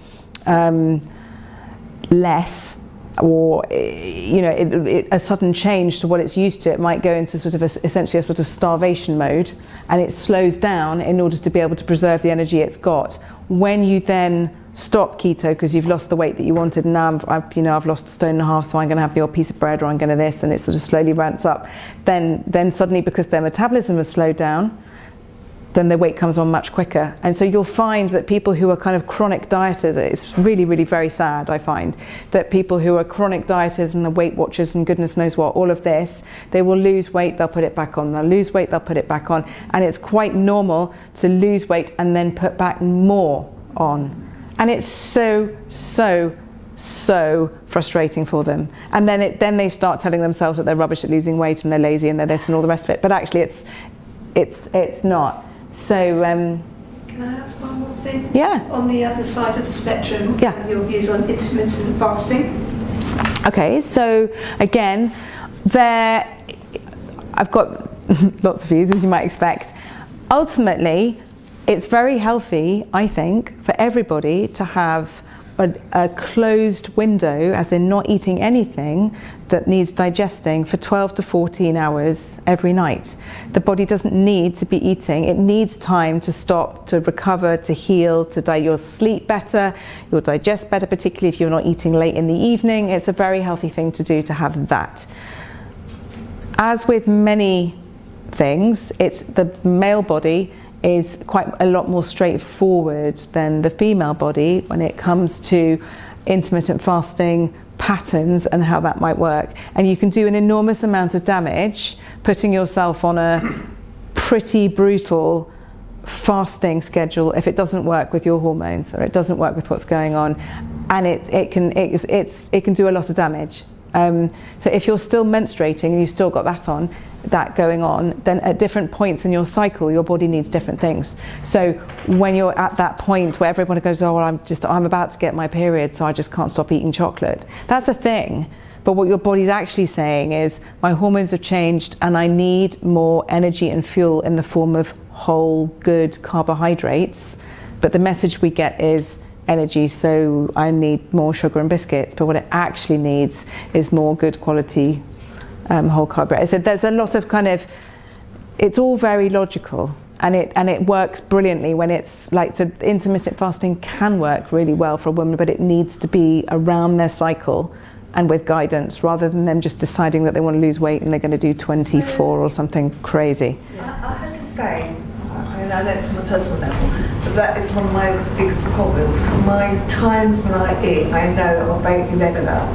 less, or a sudden change to what it's used to, it might go into sort of essentially a sort of starvation mode, and it slows down in order to be able to preserve the energy it's got. When you then stop keto because you've lost the weight that you wanted, and now I've lost 1.5 stone, so I'm going to have the odd piece of bread, or I'm going to this, and it sort of slowly ramps up. Then suddenly, because their metabolism has slowed down, then their weight comes on much quicker. And so you'll find that people who are kind of chronic dieters, it's really, really very sad, I find, that people who are chronic dieters and the Weight Watchers and goodness knows what, all of this, they will lose weight, they'll put it back on, they'll lose weight, they'll put it back on. And it's quite normal to lose weight and then put back more on. And it's so frustrating for them. And then they start telling themselves that they're rubbish at losing weight and they're lazy and they're this and all the rest of it. But actually it's not. So can I ask one more thing? Yeah. On the other side of the spectrum, Yeah. your views on intermittent fasting? Okay, so again, I've got lots of views, as you might expect. Ultimately, it's very healthy, I think, for everybody to have a closed window, as in not eating anything that needs digesting, for 12 to 14 hours every night. The body doesn't need to be eating. It needs time to stop, to recover, to heal, you'll sleep better, you'll digest better, particularly if you're not eating late in the evening. It's a very healthy thing to do, to have that. As with many things, the male body is quite a lot more straightforward than the female body when it comes to intermittent fasting patterns and how that might work. And you can do an enormous amount of damage putting yourself on a pretty brutal fasting schedule if it doesn't work with your hormones, or it doesn't work with what's going on, and it can do a lot of damage. So if you're still menstruating and you've still got that going on, then at different points in your cycle, your body needs different things. So when you're at that point where everyone goes, oh, well, I'm about to get my period, so I just can't stop eating chocolate. That's a thing. But what your body's actually saying is, my hormones have changed and I need more energy and fuel in the form of whole, good carbohydrates. But the message we get is energy, so I need more sugar and biscuits. But what it actually needs is more good quality whole carbohydrates. So there's a lot of it's all very logical, and it works brilliantly when it's so intermittent fasting can work really well for a woman, but it needs to be around their cycle and with guidance, rather than them just deciding that they want to lose weight and they're going to do 24 or something crazy. I have to say, I know it's on a personal level, but that is one of my biggest problems, because my times when I eat, I know are very irregular,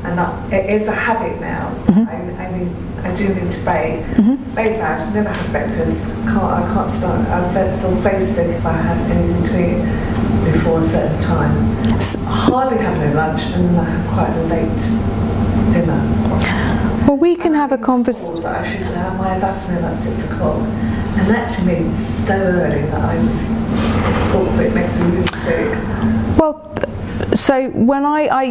and it is a habit now. I do need to bathe. Bathe out, never have breakfast. I can't start. I feel very sick if I have anything to eat before a certain time. Hardly have no lunch, and then I have quite a late dinner. Well, we can have a conversation. But I should have my vitamin at 6 o'clock. And that to me is so early that I just thought it makes me really sick. Well, so when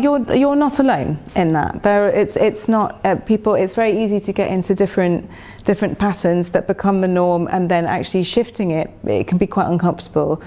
you're not alone in that. It's not people. It's very easy to get into different patterns that become the norm, and then actually shifting it can be quite uncomfortable.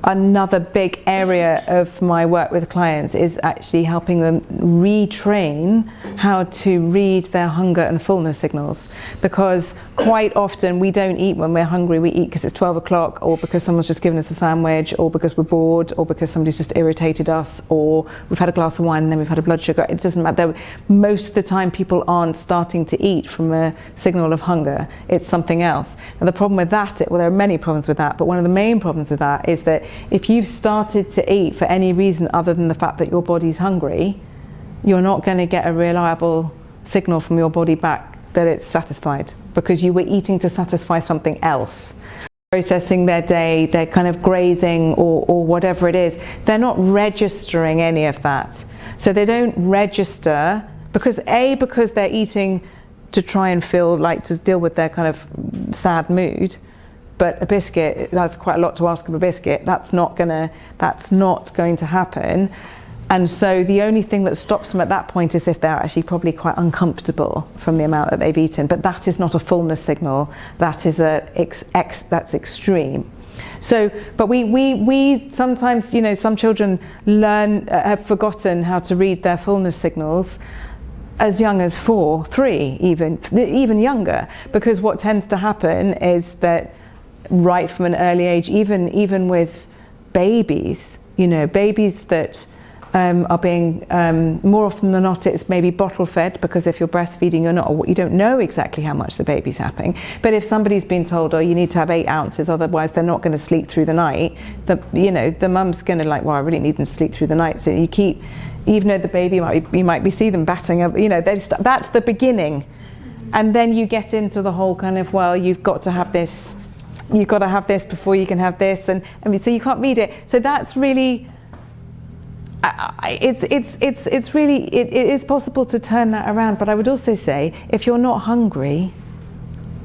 Another big area of my work with clients is actually helping them retrain how to read their hunger and fullness signals, because quite often we don't eat when we're hungry. We eat because it's 12 o'clock, or because someone's just given us a sandwich, or because we're bored, or because somebody's just irritated us, or we've had a glass of wine and then we've had a blood sugar. It doesn't matter. Most of the time people aren't starting to eat from a signal of hunger. It's something else. And the problem with that, well, there are many problems with that, but one of the main problems with that is that if you've started to eat for any reason other than the fact that your body's hungry, you're not going to get a reliable signal from your body back that it's satisfied, because you were eating to satisfy something else. Processing their day, they're kind of grazing or whatever it is, they're not registering any of that. So they don't register because they're eating to try and feel like, to deal with their kind of sad mood. But a biscuit, that's quite a lot to ask of a biscuit. That's not going to happen. And so the only thing that stops them at that point is if they're actually probably quite uncomfortable from the amount that they've eaten. But that is not a fullness signal. That is that's extreme. So, but we sometimes, some children have forgotten how to read their fullness signals as young as 4, 3, even younger. Because what tends to happen is that right from an early age, even with babies, babies that are being more often than not, it's maybe bottle fed, because if you're breastfeeding, you don't know exactly how much the baby's having. But if somebody's been told, oh, you need to have 8 ounces, otherwise they're not going to sleep through the night, the mum's going to well, I really need them to sleep through the night. So you keep, even though the baby you might see them batting up, that's the beginning. And then you get into the whole kind of, well, you've got to have this before you can have this, and so you can't read it. So that's really, it is possible to turn that around. But I would also say, if you're not hungry,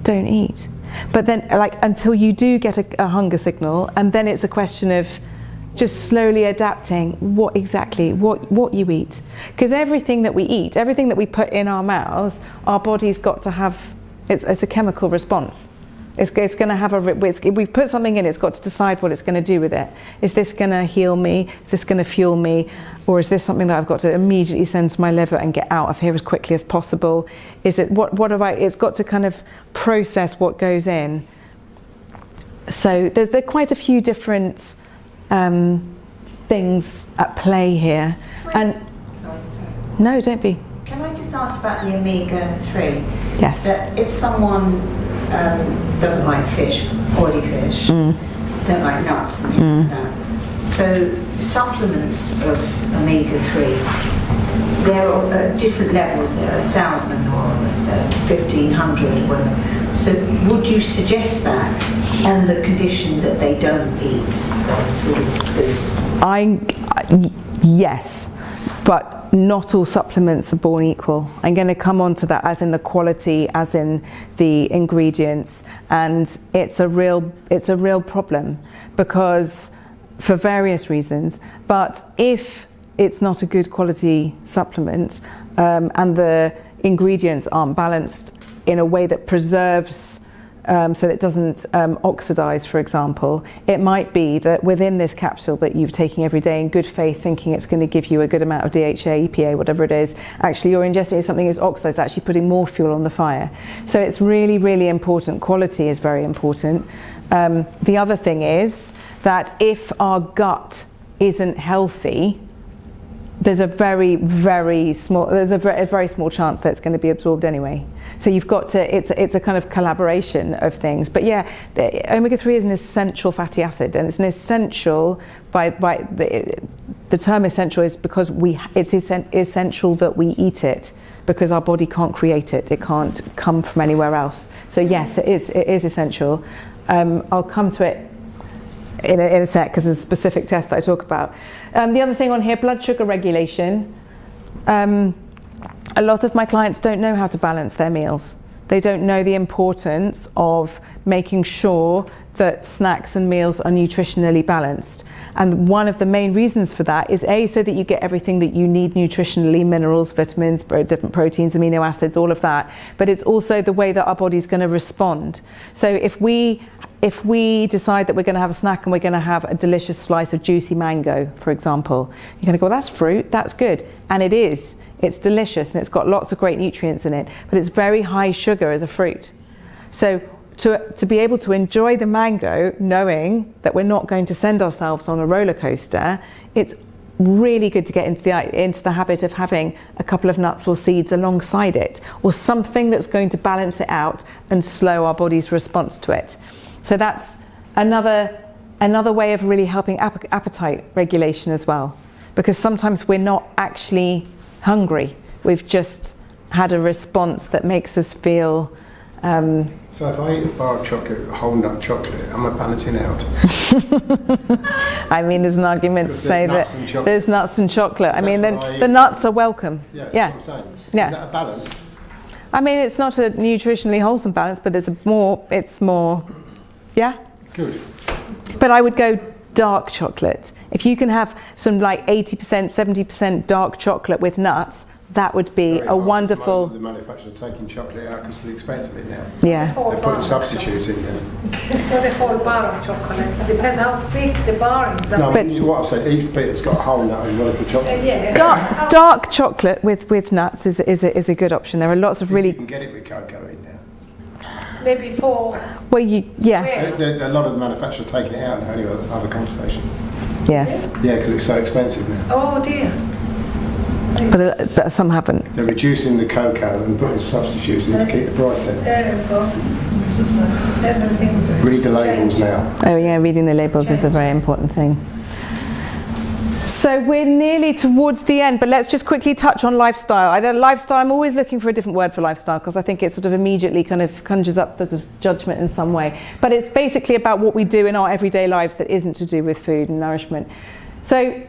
don't eat. But then, until you do get a hunger signal, and then it's a question of just slowly adapting what you eat. Because everything that we eat, everything that we put in our mouths, our body's got to have, it's a chemical response. It's going to have we've put something in, it's got to decide what it's going to do with it. Is this going to heal me? Is this going to fuel me? Or is this something that I've got to immediately send to my liver and get out of here as quickly as possible? Is it, it's got to kind of process what goes in. So there are quite a few different things at play here. Sorry. No, don't be. Can I just ask about the omega-3? Yes. That if someone doesn't like fish, oily fish, don't like nuts and things like that, so supplements of omega-3, there are at different levels, there are 1,000 or 1,500, whatever. So would you suggest that on the condition that they don't eat those sort of foods? Yes, but not all supplements are born equal. I'm going to come on to that, as in the quality, as in the ingredients, and it's a real problem, because for various reasons. But if it's not a good quality supplement, and the ingredients aren't balanced in a way that preserves, so that it doesn't oxidize, for example, it might be that within this capsule that you're taking every day in good faith, thinking it's going to give you a good amount of DHA, EPA, whatever it is, actually you're ingesting something that's oxidized, actually putting more fuel on the fire. So it's really, really important. Quality is very important. The other thing is that if our gut isn't healthy, there's a very, very small chance that it's going to be absorbed anyway. So you've got to, it's a kind of collaboration of things. But yeah, omega-3 is an essential fatty acid, and it's an essential, by the term essential is because it is essential that we eat it, because our body can't create it. It can't come from anywhere else. So yes, it is essential. I'll come to it in a sec, because there's a specific test that I talk about. The other thing on here, blood sugar regulation. A lot of my clients don't know how to balance their meals. They don't know the importance of making sure that snacks and meals are nutritionally balanced. And one of the main reasons for that is A, so that you get everything that you need nutritionally, minerals, vitamins, different proteins, amino acids, all of that. But it's also the way that our body's going to respond. So if we decide that we're going to have a snack and we're going to have a delicious slice of juicy mango, for example, you're going to go, well, that's fruit, that's good. And it is. It's delicious and it's got lots of great nutrients in it, but it's very high sugar as a fruit. So to be able to enjoy the mango, knowing that we're not going to send ourselves on a roller coaster, it's really good to get into the habit of having a couple of nuts or seeds alongside it, or something that's going to balance it out and slow our body's response to it. So that's another way of really helping appetite regulation as well, because sometimes we're not actually hungry. We've just had a response that makes us feel. So if I eat a bar of chocolate, whole nut chocolate, am I balancing out? I mean, there's an argument to say that there's nuts and chocolate. I mean, then the nuts are welcome. Yeah, Yeah. that's what I'm saying. Yeah. Is that a balance? I mean, it's not a nutritionally wholesome balance, but it's more, yeah. Good. But I would go dark chocolate. If you can have some like 80%, 70% dark chocolate with nuts, that would be Very a hard. wonderful. Most of the manufacturers are taking chocolate out because of the expense of it now. Yeah. They're putting substitutes in there. Not a whole bar of chocolate. It depends how big the bar is. No, But- what I'm saying, each bit has got a whole nut as well as the chocolate. Yeah. Dark chocolate with nuts is a good option. There are lots of You really can get it with cocoa in there. Maybe 4. well, yes, A lot of the manufacturers are taking it out now anyway, that's another conversation. yes, Yeah, because it's so expensive now. Oh dear. but some haven't. They're reducing the cocoa and putting substitutes in to keep the price down. There you go. Everything. Read the labels now. Oh yeah, reading the labels is a very important thing. So we're nearly towards the end, but let's just quickly touch on lifestyle. I'm always looking for a different word for lifestyle because I think it sort of immediately kind of conjures up sort of judgment in some way. But it's basically about what we do in our everyday lives that isn't to do with food and nourishment. So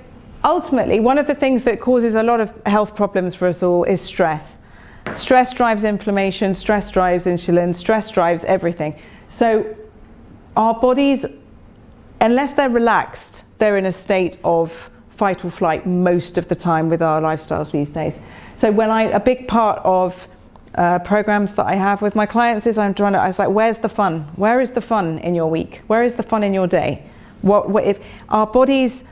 ultimately, one of the things that causes a lot of health problems for us all is stress. Stress drives inflammation, stress drives insulin, stress drives everything. So our bodies, unless they're relaxed, they're in a state of fight or flight most of the time with our lifestyles these days. So a big part of programs that I have with my clients is I was like, where's the fun? Where is the fun in your week? Where is the fun in your day? What if our bodies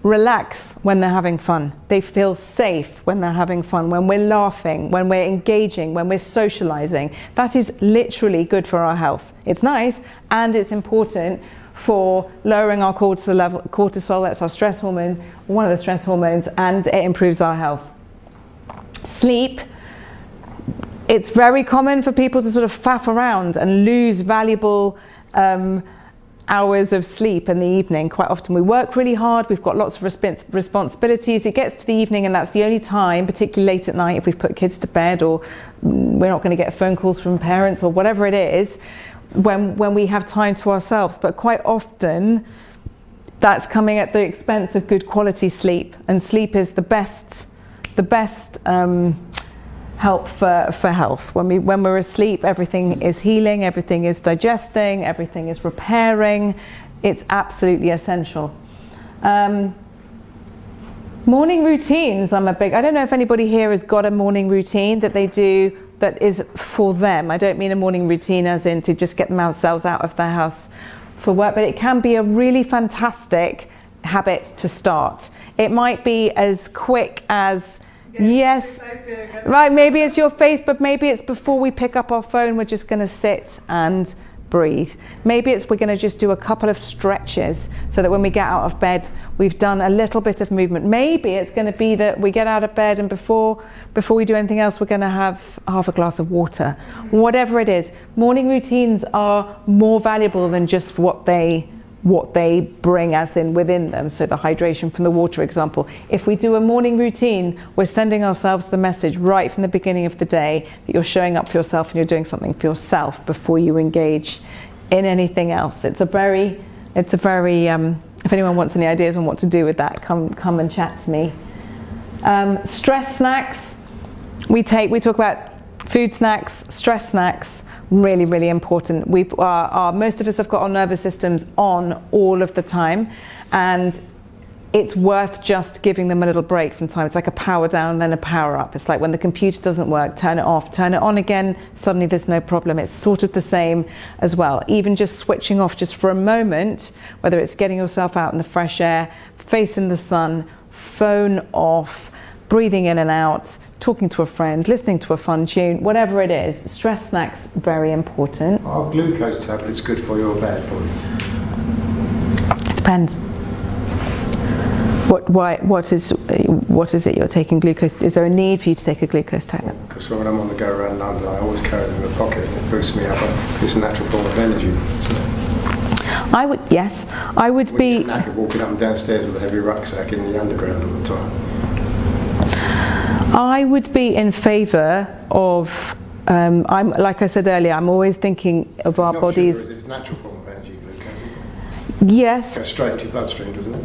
relax when they're having fun? They feel safe when they're having fun, when we're laughing, when we're engaging, when we're socializing. That is literally good for our health. It's nice and it's important for lowering our cortisol, that's our stress hormone, one of the stress hormones, and it improves our health. Sleep, it's very common for people to sort of faff around and lose valuable hours of sleep in the evening. Quite often we work really hard, we've got lots of responsibilities, it gets to the evening and that's the only time, particularly late at night if we've put kids to bed or we're not going to get phone calls from parents or whatever it is, when we have time to ourselves. But quite often that's coming at the expense of good quality sleep, and sleep is the best help for health. When we're asleep, everything is healing, everything is digesting, everything is repairing. It's absolutely essential. Morning routines, I don't know if anybody here has got a morning routine that they do that is for them. I don't mean a morning routine as in to just get themselves out of their house for work, but it can be a really fantastic habit to start. It might be as quick as, yes, right, maybe it's your face, but maybe it's before we pick up our phone, we're just going to sit and breathe. Maybe we're going to just do a couple of stretches so that when we get out of bed, we've done a little bit of movement. Maybe it's going to be that we get out of bed and before we do anything else, we're going to have half a glass of water. Whatever it is, morning routines are more valuable than just what they bring as in within them. So the hydration from the water example. If we do a morning routine, we're sending ourselves the message right from the beginning of the day that you're showing up for yourself and you're doing something for yourself before you engage in anything else. It's a very if anyone wants any ideas on what to do with that, come and chat to me. Stress snacks, we talk about Food snacks, stress snacks, really, really important. Most of us have got our nervous systems on all of the time, and it's worth just giving them a little break from time. It's like a power down and then a power up. It's like when the computer doesn't work, turn it off, turn it on again, suddenly there's no problem. It's sort of the same as well. Even just switching off just for a moment, whether it's getting yourself out in the fresh air, facing the sun, phone off, breathing in and out, talking to a friend, listening to a fun tune, whatever it is. Stress snacks, very important. Are glucose tablets good for you or bad for you? It depends. What is it you're taking glucose? Is there a need for you to take a glucose tablet? Because when I'm on the go around London, I always carry them in my pocket and it boosts me up. It's a natural form of energy. I would be. You get knackered walking up and downstairs with a heavy rucksack in the underground all the time. I would be in favour of. I'm like I said earlier. I'm always thinking of our bodies. It's a natural form of energy, glucose, isn't it? Yes. It goes straight into your bloodstream, doesn't it?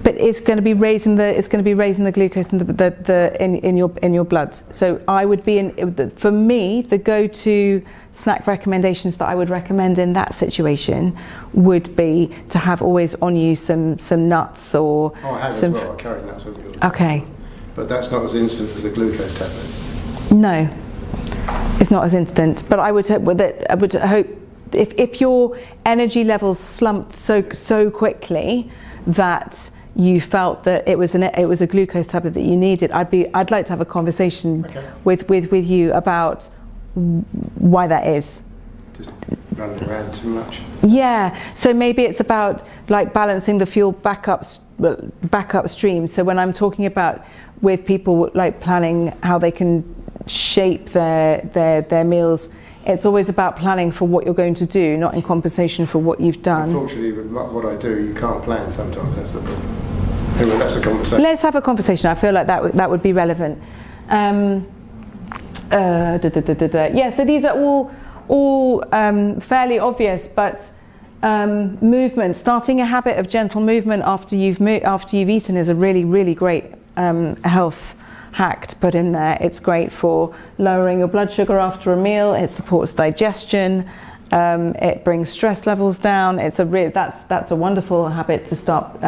But it's going to be raising the glucose in your blood. So I would be for me, the go-to snack recommendations that I would recommend in that situation would be to have always on you some nuts or I have some. as well. I carry nuts with me. Okay. But that's not as instant as a glucose tablet. No, it's not as instant. But I would hope if your energy levels slumped so quickly that you felt that it was a glucose tablet that you needed, I'd like to have a conversation with you about why that is. Just running around too much. Yeah, so maybe it's about like balancing the fuel back upstream. So when I'm talking about with people like planning how they can shape their meals, it's always about planning for what you're going to do, not in compensation for what you've done. Unfortunately, with what I do, you can't plan sometimes. That's the problem. Anyway, that's a conversation. Let's have a conversation. I feel like that would be relevant. Yeah, so these are all fairly obvious, but movement, starting a habit of gentle movement after you've eaten is a really, really great health hack to put in there. It's great for lowering your blood sugar after a meal. It supports digestion. It brings stress levels down. That's a wonderful habit to start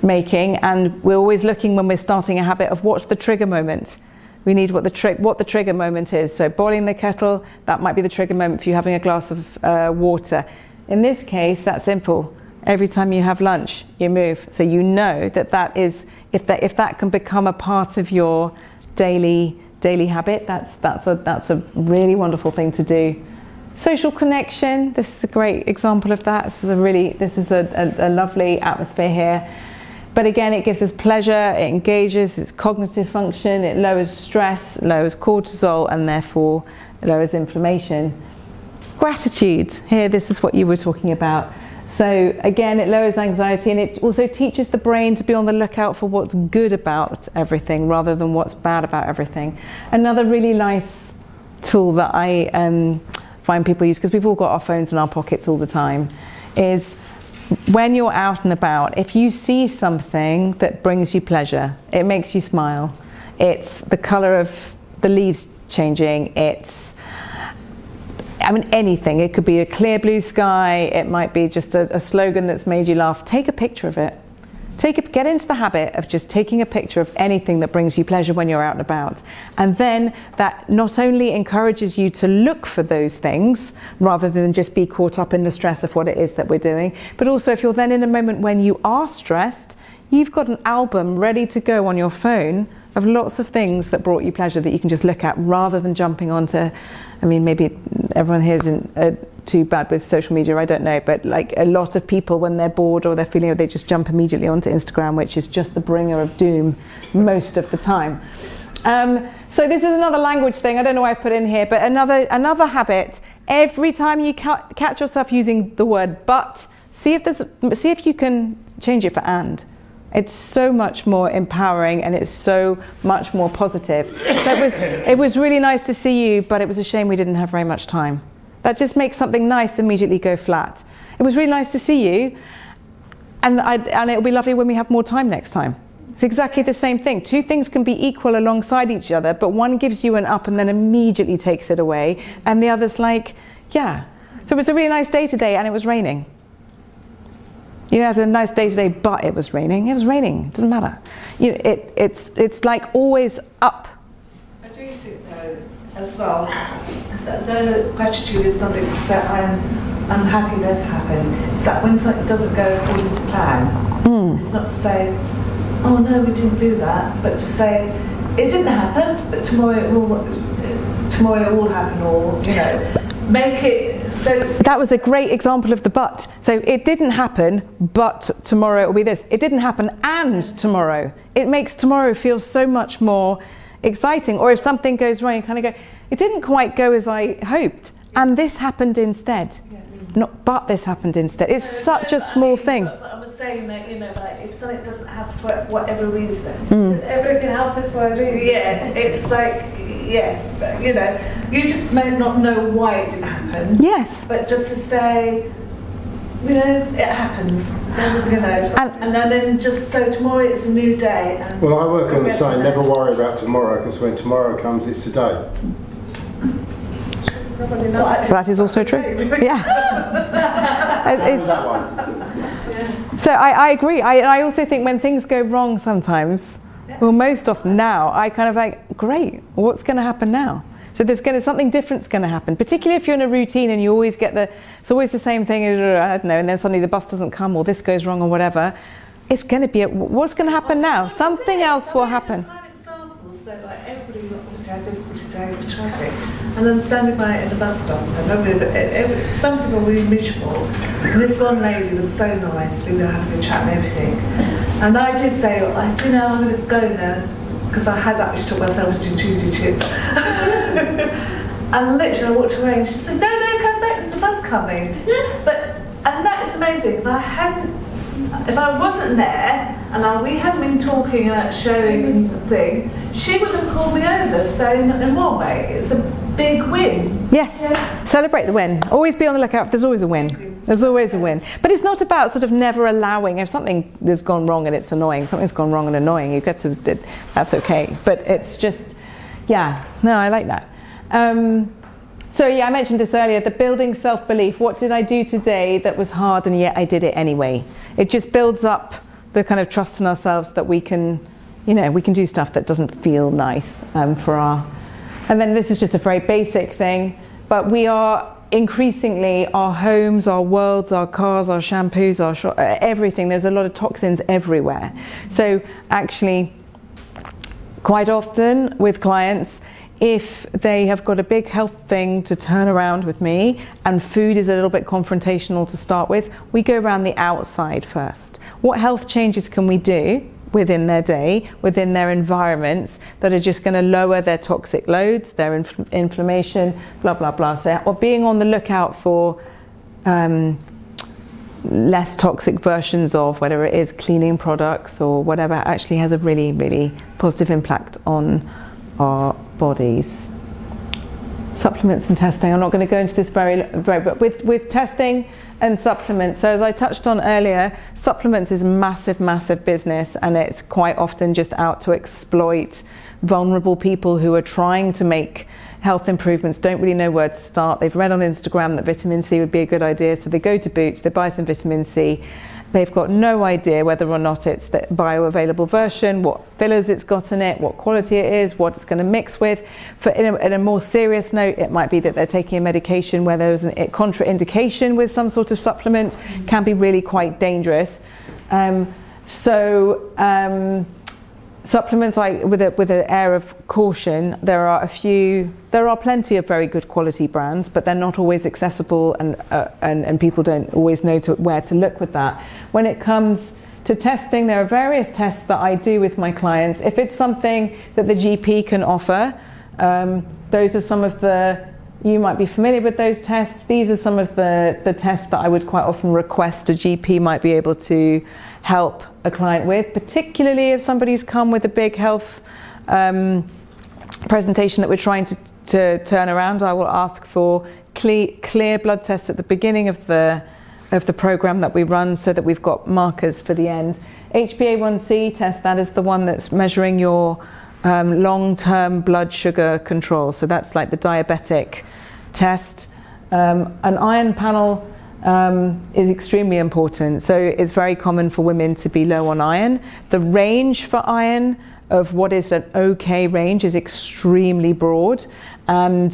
making. And we're always looking when we're starting a habit of what's the trigger moment. We need what the trigger moment is. So boiling the kettle, that might be the trigger moment for you having a glass of water. In this case, that's simple. Every time you have lunch, you move. So you know that is, if that can become a part of your daily habit, that's a really wonderful thing to do. Social connection, this is a great example of that. This is a lovely atmosphere here. But again, it gives us pleasure, it engages, it's cognitive function, it lowers stress, lowers cortisol, and therefore lowers inflammation. Gratitude, here, this is what you were talking about. So again, it lowers anxiety, and it also teaches the brain to be on the lookout for what's good about everything rather than what's bad about everything. Another really nice tool that I find people use, because we've all got our phones in our pockets all the time, is when you're out and about, if you see something that brings you pleasure, it makes you smile, it's the colour of the leaves changing, anything. It could be a clear blue sky, it might be just a slogan that's made you laugh. Take a picture of it. Get into the habit of just taking a picture of anything that brings you pleasure when you're out and about. And then that not only encourages you to look for those things rather than just be caught up in the stress of what it is that we're doing, but also if you're then in a moment when you are stressed, you've got an album ready to go on your phone of lots of things that brought you pleasure that you can just look at rather than jumping onto, maybe everyone here isn't too bad with social media, I don't know, but like a lot of people when they're bored or they're feeling, they just jump immediately onto Instagram, which is just the bringer of doom most of the time. So this is another language thing, I don't know why I've put in here, but another habit, every time you catch yourself using the word but, see if you can change it for and. It's so much more empowering and it's so much more positive. It was really nice to see you, but it was a shame we didn't have very much time. That just makes something nice immediately go flat. It was really nice to see you, and it'll be lovely when we have more time next time. It's exactly the same thing. Two things can be equal alongside each other, but one gives you an up and then immediately takes it away, and the other's like, yeah. So it was a really nice day today and it was raining. You know, it was a nice day today, but it was raining. It was raining. It doesn't matter. You know, it's like always up. I do think though, as well, though gratitude is something that I'm happy this happened. It's that when something doesn't go according to plan, it's not to say, oh no, we didn't do that, but to say it didn't happen, but tomorrow it will happen, or you know, make it so. That was a great example of the but. So it didn't happen, but tomorrow it will be this. It didn't happen and tomorrow. It makes tomorrow feel so much more exciting. Or if something goes wrong, you kind of go, it didn't quite go as I hoped, and this happened instead. Not, but this happened instead. It's such a small thing. But I was saying that, you know, like if something doesn't happen for whatever reason, Everything happens for a reason. yeah, it's like, yes, but, you know, you just may not know why it didn't happen. Yes. But just to say, you know, it happens, you know, and then just so tomorrow it's a new day. And Well, I work on the saying, never worry about tomorrow, because when tomorrow comes, it's today. Nobody knows. So that is also true. Yeah. That one. So I agree. I also think when things go wrong sometimes, well, most often now, I kind of like, great, what's going to happen now? So something different's going to happen, particularly if you're in a routine and you always get it's always the same thing, I don't know, and then suddenly the bus doesn't come or this goes wrong or whatever. It's going to be, what's going to happen now? Something else will happen. So like everybody obviously had difficulty today with traffic, and I'm standing by at the bus stop, and some people were really miserable, and this one lady was so nice, we were having a chat and everything, and I did say, you know, I'm going to go now, because I had actually taught myself to do Tuesday chips, and literally I walked away, and she said, no, come back, there's a bus coming, and that is amazing, if I wasn't there, and we hadn't been talking about showing the thing, she would have called me over. So in one way, it's a big win. Yes. Celebrate the win. Always be on the lookout. There's always a win. There's always a win. But it's not about sort of never allowing, if something has gone wrong and it's annoying, something's gone wrong and annoying, you get to, that's okay. But it's just, yeah, no, I like that. So yeah, I mentioned this earlier, the building self-belief. What did I do today that was hard and yet I did it anyway? It just builds up the kind of trust in ourselves that we can, you know, we can do stuff that doesn't feel nice and then this is just a very basic thing, but we are increasingly, our homes, our worlds, our cars, our shampoos, everything, there's a lot of toxins everywhere. So actually, quite often with clients, if they have got a big health thing to turn around with me and food is a little bit confrontational to start with, we go around the outside first. What health changes can we do within their day, within their environments, that are just going to lower their toxic loads, their inflammation, blah, blah, blah. So, or being on the lookout for less toxic versions of whatever it is, cleaning products or whatever, actually has a really, really positive impact on our bodies. Supplements and testing. I'm not going to go into this but with testing and supplements. So as I touched on earlier, supplements is a massive, massive business, and it's quite often just out to exploit vulnerable people who are trying to make health improvements, don't really know where to start. They've read on Instagram that vitamin C would be a good idea, so they go to Boots, they buy some vitamin C. They've got no idea whether or not it's the bioavailable version, what fillers it's got in it, what quality it is, what it's going to mix with. In a more serious note, it might be that they're taking a medication where there's a contraindication with some sort of supplement, can be really quite dangerous. Supplements, like with an air of caution, there are plenty of very good quality brands, but they're not always accessible, and people don't always know where to look with that. When it comes to testing, there are various tests that I do with my clients. If it's something that the GP can offer, those are some of you might be familiar with those tests. These are some of the tests that I would quite often request a GP might be able to help a client with, particularly if somebody's come with a big health presentation that we're trying to turn around. I will ask for clear blood tests at the beginning of the program that we run, so that we've got markers for the end. HbA1c test, that is the one that's measuring your long-term blood sugar control. So that's like the diabetic test. An iron panel is extremely important. So it's very common for women to be low on iron. The range for iron of what is an okay range is extremely broad. And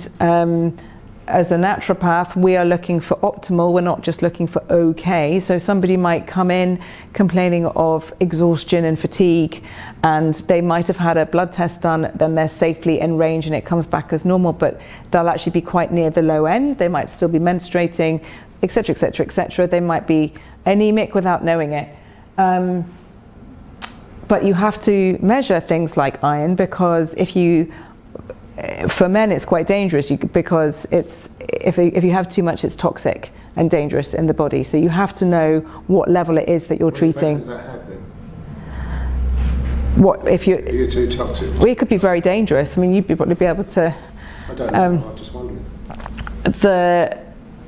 as a naturopath, we are looking for optimal. We're not just looking for okay. So somebody might come in complaining of exhaustion and fatigue, and they might have had a blood test done, then they're safely in range and it comes back as normal, but they'll actually be quite near the low end. They might still be menstruating, etc., etc., etc. They might be anemic without knowing it. But you have to measure things like iron, because for men it's quite dangerous, because if you have too much, it's toxic and dangerous in the body. So you have to know what level it is that you're treating. What effect does that have then? What if If you're too toxic? well, it could be very dangerous. I mean, you'd probably be able to. I don't know. I'm just wondering.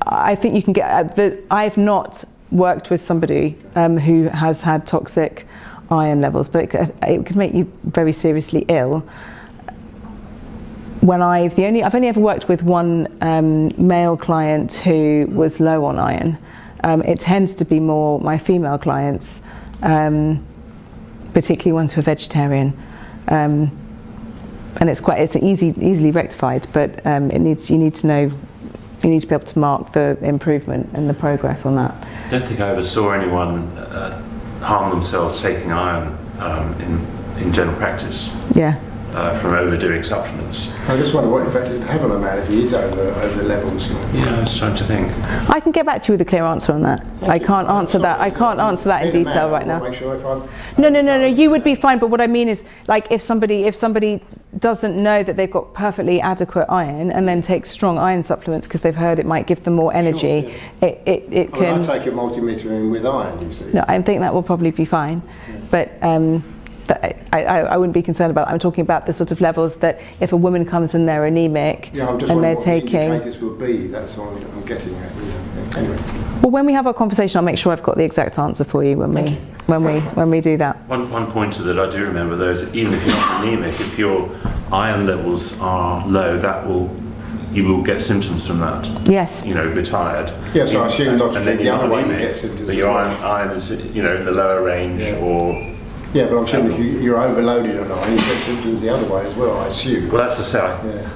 I think you can get. I've not worked with somebody who has had toxic iron levels, but it could make you very seriously ill. I've only ever worked with one male client who was low on iron. It tends to be more my female clients, particularly ones who are vegetarian, and it's easily rectified. But you need to be able to mark the improvement and the progress on that. I don't think I ever saw anyone harm themselves taking iron in general practice. Yeah. From overdoing supplements. I just wonder what effect it would have on a man if he is over levels. Yeah, I was trying to think. I can get back to you with a clear answer on that. I can't answer that. I can't answer that in detail right now. Make sure if I'm, No. You would be fine. But what I mean is, like, if somebody doesn't know that they've got perfectly adequate iron and then takes strong iron supplements because they've heard it might give them more energy, it can. I take a multivitamin with iron. You see. No, I think that will probably be fine. Yeah. But I wouldn't be concerned about that. I'm talking about the sort of levels that if a woman comes and they're anemic I'm just and they're what taking. The indicators will be. That's all I'm getting at. Yeah. Anyway. Well, when we have our conversation, I'll make sure I've got the exact answer for you when we do that. One pointer that I do remember though is that even if you're not anemic, if your iron levels are low, you will get symptoms from that. Yes. You know, be tired. Yeah, so I assume logically the other way you anemic, get symptoms. but your iron is, in the lower range, or. Yeah, but I'm assuming if you're overloaded on iron, you get symptoms the other way as well, I assume. Well, that's to say,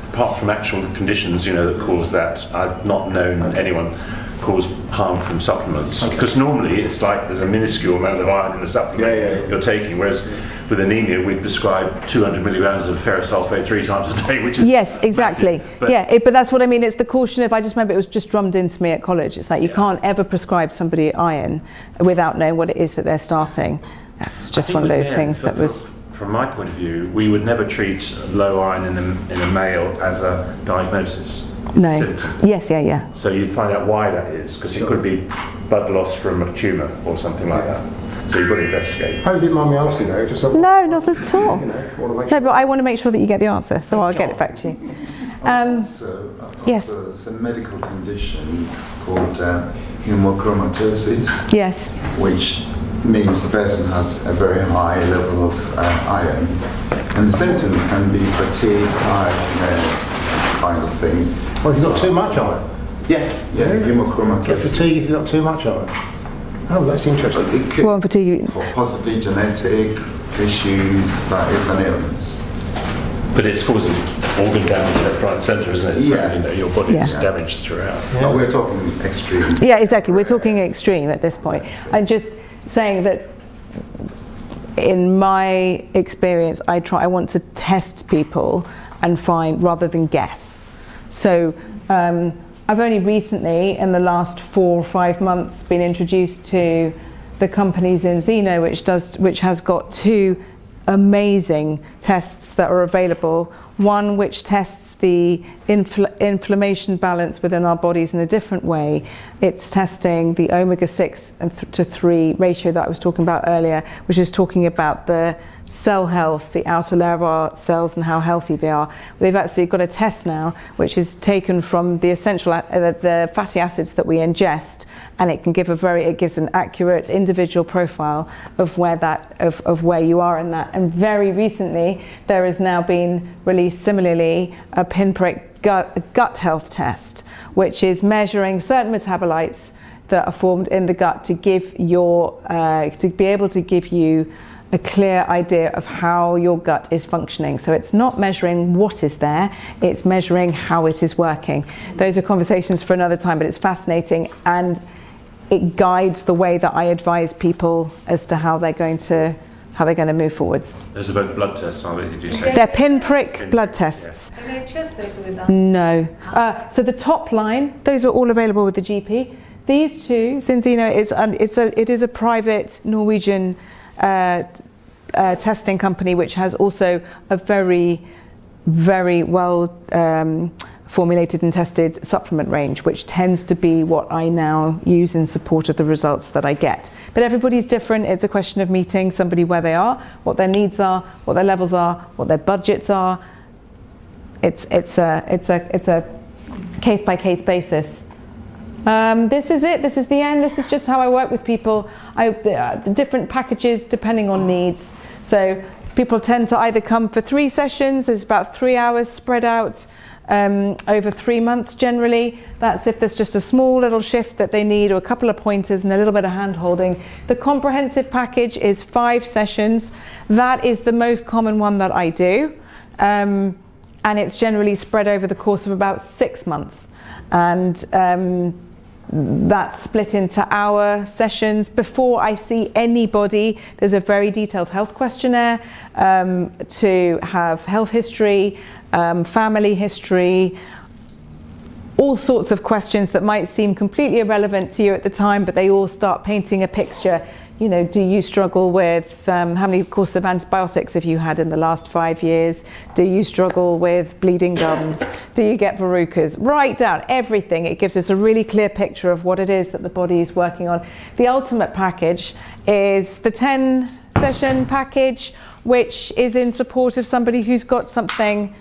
apart from actual conditions, that cause that, I've not known anyone cause harm from supplements. Because normally it's like there's a minuscule amount of iron in the supplement you're taking, whereas with anemia we'd prescribe 200 milligrams of ferrous sulfate 3 times a day, which is yes, exactly. But but that's what I mean. It's the caution of, I just remember it was just drummed into me at college. It's like you can't ever prescribe somebody iron without knowing what it is that they're starting. It's just one of those things that was. From my point of view, we would never treat low iron in a male as a diagnosis. It's a symptom. Yes, yeah. So you'd find out why that is, because it could be blood loss from a tumour or something like that. So you've got to investigate. How did Mummy ask you though? No, not at all. No, but I want to make sure that you get the answer, so I'll get it back to you. Yes. It's a medical condition called hemochromatosis. Yes. Which means the person has a very high level of iron, and the symptoms can be fatigue, tiredness, kind of thing. Well, if you've got too much iron. Yeah, hemochromatosis. Get fatigue if you've got too much iron. Oh, that's interesting. It could, Well, fatigue. possibly genetic issues, but it's an illness. But it's causing organ damage left, right and centre, isn't it? Yeah. So, your body's damaged throughout. But we're talking extreme. Yeah, exactly. We're talking extreme at this point. I'm just saying that in my experience, I want to test people and find rather than guess. So I've only recently, in the last 4 or 5 months, been introduced to the companies in Zeno, which has got 2 amazing tests that are available. One which tests the inflammation balance within our bodies in a different way. It's testing the omega-6 to 3 ratio that I was talking about earlier, which is talking about the cell health, the outer layer of our cells and how healthy they are. They've actually got a test now which is taken from the essential the fatty acids that we ingest and it gives an accurate individual profile of where you are in that. And very recently, there has now been released similarly a pinprick gut health test, which is measuring certain metabolites that are formed in the gut to be able to give you a clear idea of how your gut is functioning. So it's not measuring what is there, it's measuring how it is working. Those are conversations for another time, but it's fascinating, and it guides the way that I advise people as to how they're going to move forwards. Those are both blood tests, are they, did you say? They're pinprick blood tests. No. So the top line, those are all available with the GP. These two, Zinzino, it is a private Norwegian testing company which has also a very, very well formulated and tested supplement range, which tends to be what I now use in support of the results that I get. But everybody's different. It's a question of meeting somebody where they are, what their needs are, what their levels are, what their budgets are. It's a case by case basis. This is it. This is the end. This is just how I work with people. The different packages depending on needs. So people tend to either come for 3 sessions. It's about 3 hours spread out over 3 months generally. That's if there's just a small little shift that they need, or a couple of pointers and a little bit of hand holding. The comprehensive package is 5 sessions. That is the most common one that I do. And it's generally spread over the course of about 6 months. And that's split into hour sessions. Before I see anybody, there's a very detailed health questionnaire to have health history, family history, all sorts of questions that might seem completely irrelevant to you at the time, but they all start painting a picture. You know, do you struggle with how many courses of antibiotics have you had in the last 5 years? Do you struggle with bleeding gums? Do you get verrucas? Write down everything. It gives us a really clear picture of what it is that the body is working on. The ultimate package is the 10-session package, which is in support of somebody who's got something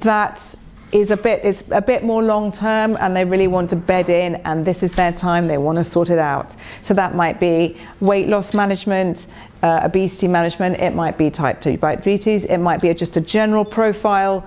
that is a bit more long term, and they really want to bed in, and this is their time, they want to sort it out. So that might be weight loss management, obesity management, it might be type 2 diabetes, it might be just a general profile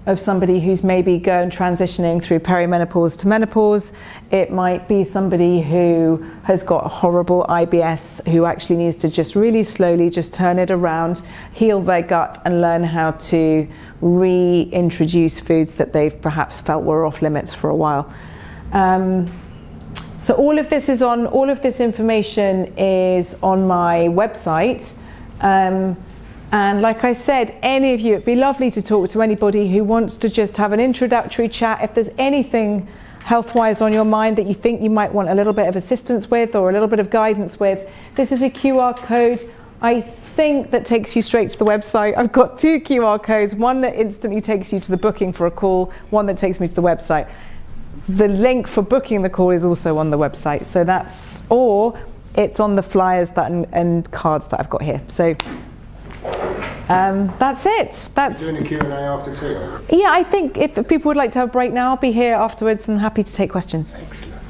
of somebody who's maybe transitioning through perimenopause to menopause. It might be somebody who has got a horrible IBS, who actually needs to just really slowly just turn it around, heal their gut, and learn how to reintroduce foods that they've perhaps felt were off limits for a while. So all of this information is on my website. And like I said, any of you, it'd be lovely to talk to anybody who wants to just have an introductory chat. If there's anything health-wise on your mind that you think you might want a little bit of assistance with or a little bit of guidance with, this is a QR code, I think, that takes you straight to the website. I've got 2 QR codes, one that instantly takes you to the booking for a call, one that takes me to the website. The link for booking the call is also on the website, so or it's on the flyers and cards that I've got here. So that's it. You're doing a Q&A after tea? Yeah, I think if people would like to have a break now, I'll be here afterwards and happy to take questions. Excellent.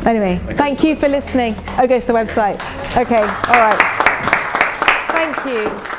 Anyway, thank you for listening. Oh, go to the website. Okay, all right. Thank you.